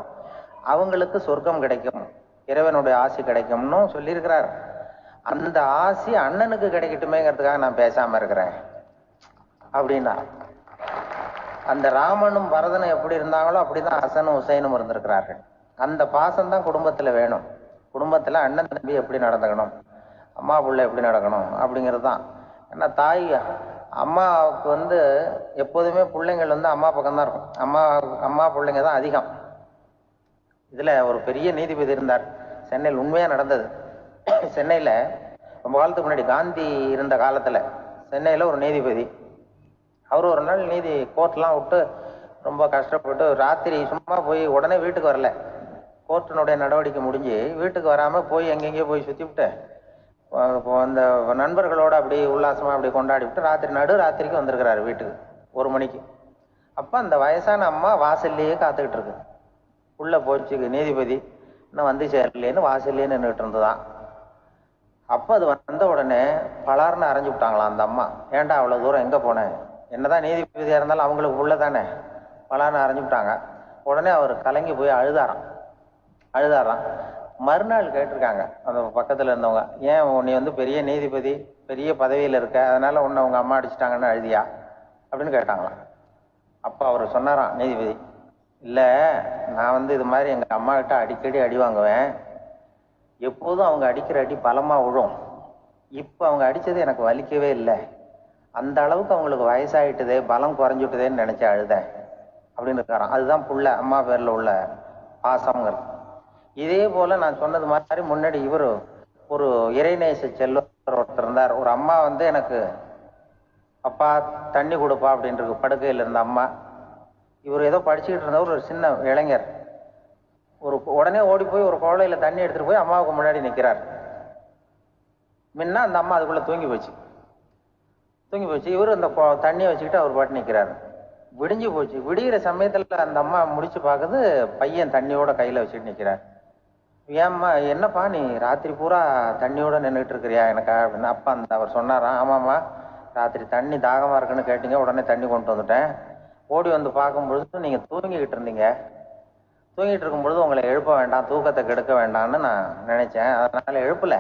அவங்களுக்கு சொர்க்கம் கிடைக்கும், இறைவனுடைய ஆசி கிடைக்கும்னு சொல்லியிருக்கிறார். அந்த ஆசி அண்ணனுக்கு கிடைக்கட்டுமேங்கிறதுக்காக நான் பேசாம இருக்கிறேன் அப்படின்னா. அந்த ராமனும் பரதனும் எப்படி இருந்தாங்களோ அப்படிதான் ஹசனும் ஹுசைனும் இருந்திருக்கிறார்கள். அந்த பாசம் தான் குடும்பத்துல வேணும். குடும்பத்துல அண்ணன் தம்பி எப்படி நடந்துக்கணும், அம்மா பிள்ளை எப்படி நடக்கணும் அப்படிங்கிறது தான். ஏன்னா தாய் அம்மாவுக்கு எப்போதுமே பிள்ளைங்கள் அம்மா பக்கம்தான் இருக்கும். அம்மா பிள்ளைங்க தான் அதிகம். இதுல ஒரு பெரிய நீதிபதி இருந்தார் சென்னையில், உண்மையா நடந்தது. சென்னையில ரொம்ப காலத்துக்கு முன்னாடி காந்தி இருந்த காலத்துல சென்னையில ஒரு நீதிபதி, அவர் ஒரு நாள் கோர்ட்லாம் விட்டு ரொம்ப கஷ்டப்பட்டு ராத்திரி சும்மா போய் உடனே வீட்டுக்கு வரல. கோர்ட்டினுடைய நடவடிக்கை முடிஞ்சு வீட்டுக்கு வராம போய் எங்கெங்கேயோ போய் சுத்தி விட்டு அந்த நண்பர்களோட அப்படி உல்லாசமா அப்படி கொண்டாடி விட்டு நடுராத்திரிக்கு வந்திருக்கிறாரு வீட்டுக்கு 1 மணிக்கு. அப்ப அந்த வயசான அம்மா வாசல்லையே காத்துக்கிட்டு இருக்கு. உள்ள போச்சு நீதிபதி, இன்னும் வந்து சேரலேன்னு வாசல்லையே நின்றுட்டு இருந்துதான். அப்ப அது வந்த உடனே பலார்னு அரைஞ்சு விட்டாங்களாம் அந்த அம்மா. ஏன்டா அவ்வளவு தூரம் எங்க போனேன், என்னதான் நீதிபதியா இருந்தாலும் அவங்களுக்கு உள்ளதானே, பலார்னு அரைஞ்சு விட்டாங்க. உடனே அவர் கலங்கி போய் அழுதாராம். மறுநாள் கேட்டிருக்காங்க அந்த பக்கத்துல இருந்தவங்க, ஏன் நீ பெரிய நீதிபதி, பெரிய பதவியில இருக்க, அதனால உன்னை உங்க அம்மா அடிச்சுட்டாங்கன்னு அழுதியா அப்படின்னு கேட்டாங்களாம். அப்ப அவர் சொன்னாராம் நீதிபதி, இல்ல நான் இது மாதிரி எங்க அம்மா கிட்ட அடிக்கடி அடி வாங்குவேன். எப்போதும் அவங்க அடிக்கிற அடி பலமா விழும். இப்ப அவங்க அடிச்சது எனக்கு வலிக்கவே இல்லை. அந்த அளவுக்கு அவங்களுக்கு வயசாயிட்டுதே, பலம் குறைஞ்சுட்டுதேன்னு நினைச்சு அழுதேன் அப்படின்னு இருக்காராம். அதுதான் புள்ள அம்மா பேர்ல உள்ள பாசம்ங்கிறது. இதே போல நான் சொன்னது மாதிரி முன்னாடி ஒரு இறைநேச செல்வர் ஒருத்தர் இருந்தார். ஒரு அம்மா எனக்கு அப்பா தண்ணி கொடுப்பா அப்படின்ட்டு படுக்கையில் இருந்த அம்மா. இவர் ஏதோ படிச்சுக்கிட்டு இருந்தவர், ஒரு சின்ன இளைஞர் உடனே ஓடி போய் ஒரு குவளையில தண்ணி எடுத்துட்டு போய் அம்மாவுக்கு முன்னாடி நிற்கிறார். முன்ன அந்த அம்மா அதுக்குள்ள தூங்கி போச்சு. இவர் அந்த தண்ணியை வச்சுக்கிட்டு அவர் பாட்டு நிற்கிறாரு. விடிஞ்சு போச்சு. விடிகிற சமயத்துல அந்த அம்மா முடிச்சு பார்க்குது, பையன் தண்ணியோட கையில வச்சுட்டு நிற்கிறார். ஏம்மா என்னப்பா நீ ராத்திரி பூரா தண்ணியோட நின்றுட்டு இருக்கிறியா எனக்கா அப்படின்னு. அப்பா அவர் சொன்னாராம், ஆமாம்மா ராத்திரி தண்ணி தாகமா இருக்குன்னு கேட்டீங்க, உடனே தண்ணி கொண்டு வந்துட்டேன். ஓடி வந்து பார்க்கும்பொழுது நீங்க தூங்கிக்கிட்டு இருந்தீங்க. தூங்கிட்டு இருக்கும்பொழுது உங்களை எழுப்ப வேண்டாம், தூக்கத்தை கெடுக்க வேண்டாம்னு நான் நினைச்சேன், அதனால எழுப்பல.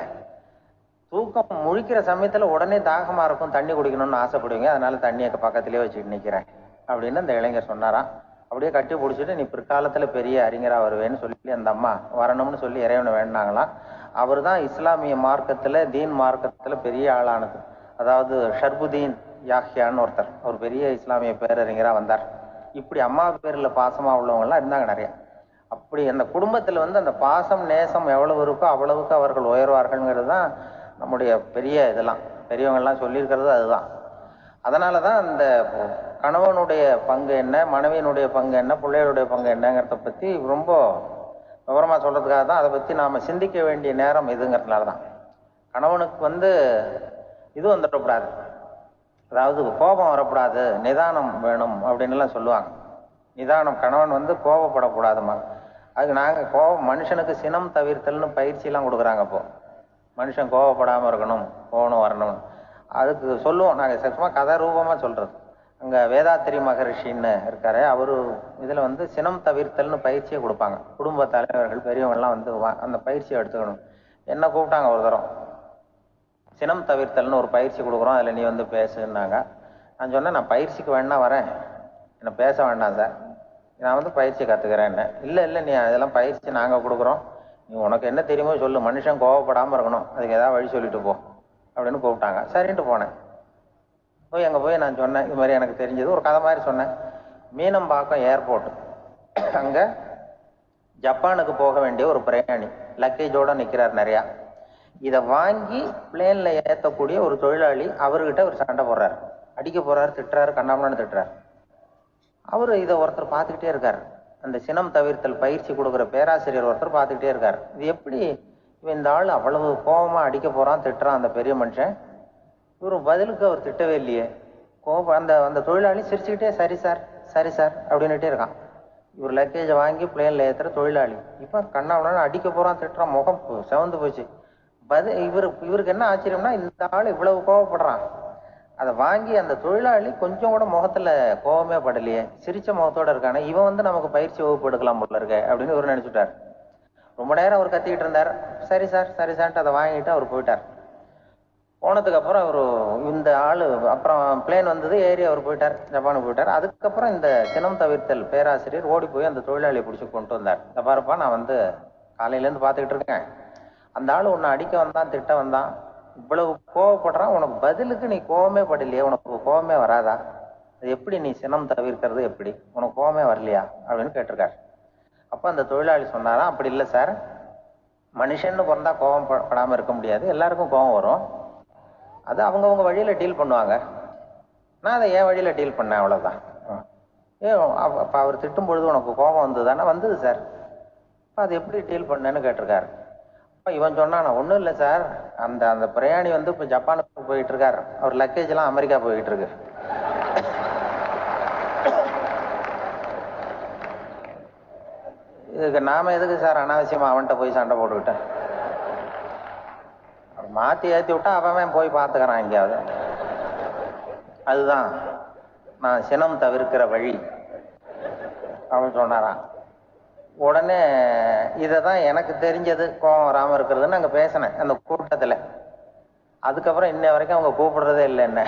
தூக்கம் முழிக்கிற சமயத்துல உடனே தாகமா இருக்கும், தண்ணி குடிக்கணும்னு ஆசைப்படுவீங்க, அதனால தண்ணியை பக்கத்திலேயே வச்சுட்டு நிக்கிறேன் அப்படின்னு அந்த இளைஞர் சொன்னாராம். அப்படியே கட்டி பிடிச்சிட்டு நீ பிற்காலத்துல பெரிய அறிஞரா வருவேன்னு சொல்லி அந்த அம்மா வரணும்னு சொல்லி இறைவனை வேண்டாங்களாம். அவர் தான் இஸ்லாமிய மார்க்கத்துல, தீன் மார்க்கத்துல பெரிய ஆளானது. அதாவது ஷர்புதீன் யாஹ்யான்னு ஒருத்தர், அவர் பெரிய இஸ்லாமிய பேரறிஞரா வந்தார். இப்படி அம்மா பேர்ல பாசமா உள்ளவங்க எல்லாம் இருந்தாங்க நிறைய. அப்படி அந்த குடும்பத்துல அந்த பாசம் நேசம் எவ்வளவு இருக்கோ அவ்வளவுக்கு அவர்கள் உயர்வார்கள்ங்கிறது தான் நம்முடைய பெரிய இதெல்லாம் பெரியவங்க எல்லாம் சொல்லியிருக்கிறது அதுதான். அதனாலதான் அந்த கணவனுடைய பங்கு என்ன, மனைவியினுடைய பங்கு என்ன, பிள்ளைகளுடைய பங்கு என்னங்கிறத பத்தி ரொம்ப விவரமா சொல்றதுக்காக தான் அதை பத்தி நாம சிந்திக்க வேண்டிய நேரம் இதுங்கிறதுனாலதான். கணவனுக்கு இது வந்துடக்கூடாது, அதாவது கோபம் வரக்கூடாது, நிதானம் வேணும் அப்படின்னு எல்லாம் சொல்லுவாங்க. நிதானம், கணவன் கோபப்படக்கூடாதுமா. அதுக்கு நாங்க மனுஷனுக்கு சினம் தவிர்த்தல்னு பயிற்சி எல்லாம் கொடுக்குறாங்க. அப்போ மனுஷன் கோபப்படாம இருக்கணும், போகணும் வரணும், அதுக்கு சொல்லுவோம் நாங்க. சும்மா கதை ரூபமா சொல்றது. அங்க வேதாத்திரி மகரிஷின்னு இருக்காரு, அவரு இதுல சினம் தவிர்த்தல்னு பயிற்சியை கொடுப்பாங்க. குடும்ப தலைவர்கள் பெரியவங்க எல்லாம் அந்த பயிற்சியை எடுத்துக்கணும். என்ன கூப்பிட்டாங்க ஒரு தரம், சினம் தவிர்த்தல்னு ஒரு பயிற்சி கொடுக்குறோம், அதுல நீ பேசுன்னாங்க. நான் சொன்னேன், நான் பயிற்சிக்கு வேணா வரேன், என்ன பேச வேண்டாம் சார், நான் பயிற்சி கத்துக்கிறேன். இல்ல நீ அதெல்லாம் பயிற்சி நாங்க கொடுக்குறோம், நீ உனக்கு என்ன தெரியுமோ சொல்லு, மனுஷன் கோவப்படாம இருக்கணும், அதுக்கு ஏதாவது வழி சொல்லிட்டு போ அப்படின்னு கூப்பிட்டாங்க. சரின்ட்டு போனேன். அங்கே போய் நான் சொன்னேன், இது மாதிரி எனக்கு தெரிஞ்சது ஒரு கதை மாதிரி சொன்னேன். மீனம்பாக்கம் ஏர்போர்ட், அங்கே ஜப்பானுக்கு போக வேண்டிய ஒரு பிரயாணி லக்கேஜோட நிற்கிறார் நிறையா. இதை வாங்கி பிளேன்ல ஏற்றக்கூடிய ஒரு தொழிலாளி அவர்கிட்ட ஒரு சண்டை போடுறாரு, அடிக்க போறாரு, திட்டுறாரு, கண்ணாமண்ணு திட்டுறாரு. அவரு இதை ஒருத்தர் பார்த்துக்கிட்டே இருக்காரு. அந்த சினம் தவிர்த்தல் பயிற்சி கொடுக்குற பேராசிரியர் ஒருத்தர் பார்த்துக்கிட்டே இருக்காரு. இது எப்படி இந்த ஆள் அவ்வளவு கோபமா அடிக்க போறான், திட்டுறான் அந்த பெரிய மனுஷன், இவரு பதிலுக்கு அவர் திட்டவே இல்லையே. கோபம் அந்த அந்த தொழிலாளி சிரிச்சுக்கிட்டே சரி சார் சரி சார் அப்படின்னுட்டே இருக்கான். இவர் லக்கேஜை வாங்கி பிளேன்ல ஏத்துற தொழிலாளி இப்ப கண்ணாவுடன் அடிக்க போறான், திட்டுறான், முகம் செவந்து போச்சு. இவருக்கு என்ன ஆச்சரியம்னா, இந்த ஆள் இவ்வளவு கோவப்படுறான், அதை வாங்கி அந்த தொழிலாளி கொஞ்சம் கூட முகத்துல கோபமே படலையே, சிரிச்ச முகத்தோட இருக்கானே, இவன் நமக்கு பயிற்சி வகுப்பு எடுக்கலாம் போல இருக்க அப்படின்னு இவர் நினைச்சுட்டார். ரொம்ப நேரம் அவர் கத்திக்கிட்டு இருந்தார். சரி சார் சரி சார்ன்ட்டு அதை வாங்கிட்டு அவர் போயிட்டார். போனதுக்கு அப்புறம் அவரு இந்த ஆளு அப்புறம் பிளேன் வந்தது, ஏறி அவர் போயிட்டார், ஜப்பானுக்கு போயிட்டார். அதுக்கப்புறம் இந்த சினம் தவிர்த்தல் பேராசிரியர் ஓடி போய் அந்த தொழிலாளியை பிடிச்சி கொண்டு வந்தார். இந்த பாருப்பா, நான் காலையில இருந்து பாத்துக்கிட்டு இருக்கேன், அந்த ஆளு உன்னை அடிக்க வந்தான், திட்ட வந்தான், இவ்வளவு கோவப்படுறான், உனக்கு பதிலுக்கு நீ கோவமே படலையே, உனக்கு கோவமே வராதா, அது எப்படி நீ சினம் தவிர்க்கிறது, எப்படி உனக்கு கோவமே வரலையா அப்படின்னு கேட்டிருக்காரு. அப்ப அந்த தொழிலாளி சொன்னாராம், அப்படி இல்லை சார், மனுஷன்னு பிறந்தா கோபம் படாம இருக்க முடியாது, எல்லாருக்கும் கோபம் வரும், அது அவங்கவுங்க வழியில டீல் பண்ணுவாங்க, நான் அதை என் வழியில டீல் பண்ணேன், அவ்வளவுதான். அப்ப அவர் திட்டும் பொழுது உனக்கு கோபம் வந்ததுதானே? வந்தது சார். அப்ப அது எப்படி டீல் பண்ணேன்னு கேட்டிருக்காரு. அப்ப இவன் சொன்னான், ஒன்றும் இல்லை சார், அந்த அந்த பிரயாணி இப்ப ஜப்பானுக்கு போயிட்டு இருக்காரு, அவர் லக்கேஜ் எல்லாம் அமெரிக்கா போயிட்டு இருக்கு. இதுக்கு நாம எதுக்கு சார் அனாவசியமா அவன்கிட்ட போய் சண்டை போட்டுக்கிட்டேன், மாத்தி ஏற்றி விட்டா அவன் போய் பார்த்துக்கிறான் எங்கேயாவது. அதுதான் நான் சினம் தவிர்க்கிற வழி அவன் சொன்னாரான். உடனே இதைதான் எனக்கு தெரிஞ்சது கோபம் வராம இருக்கிறதுன்னு அங்க பேசினேன் அந்த கூட்டத்துல. அதுக்கப்புறம் இன்ன வரைக்கும் அவங்க கூப்பிடுறதே இல்லை என்ன.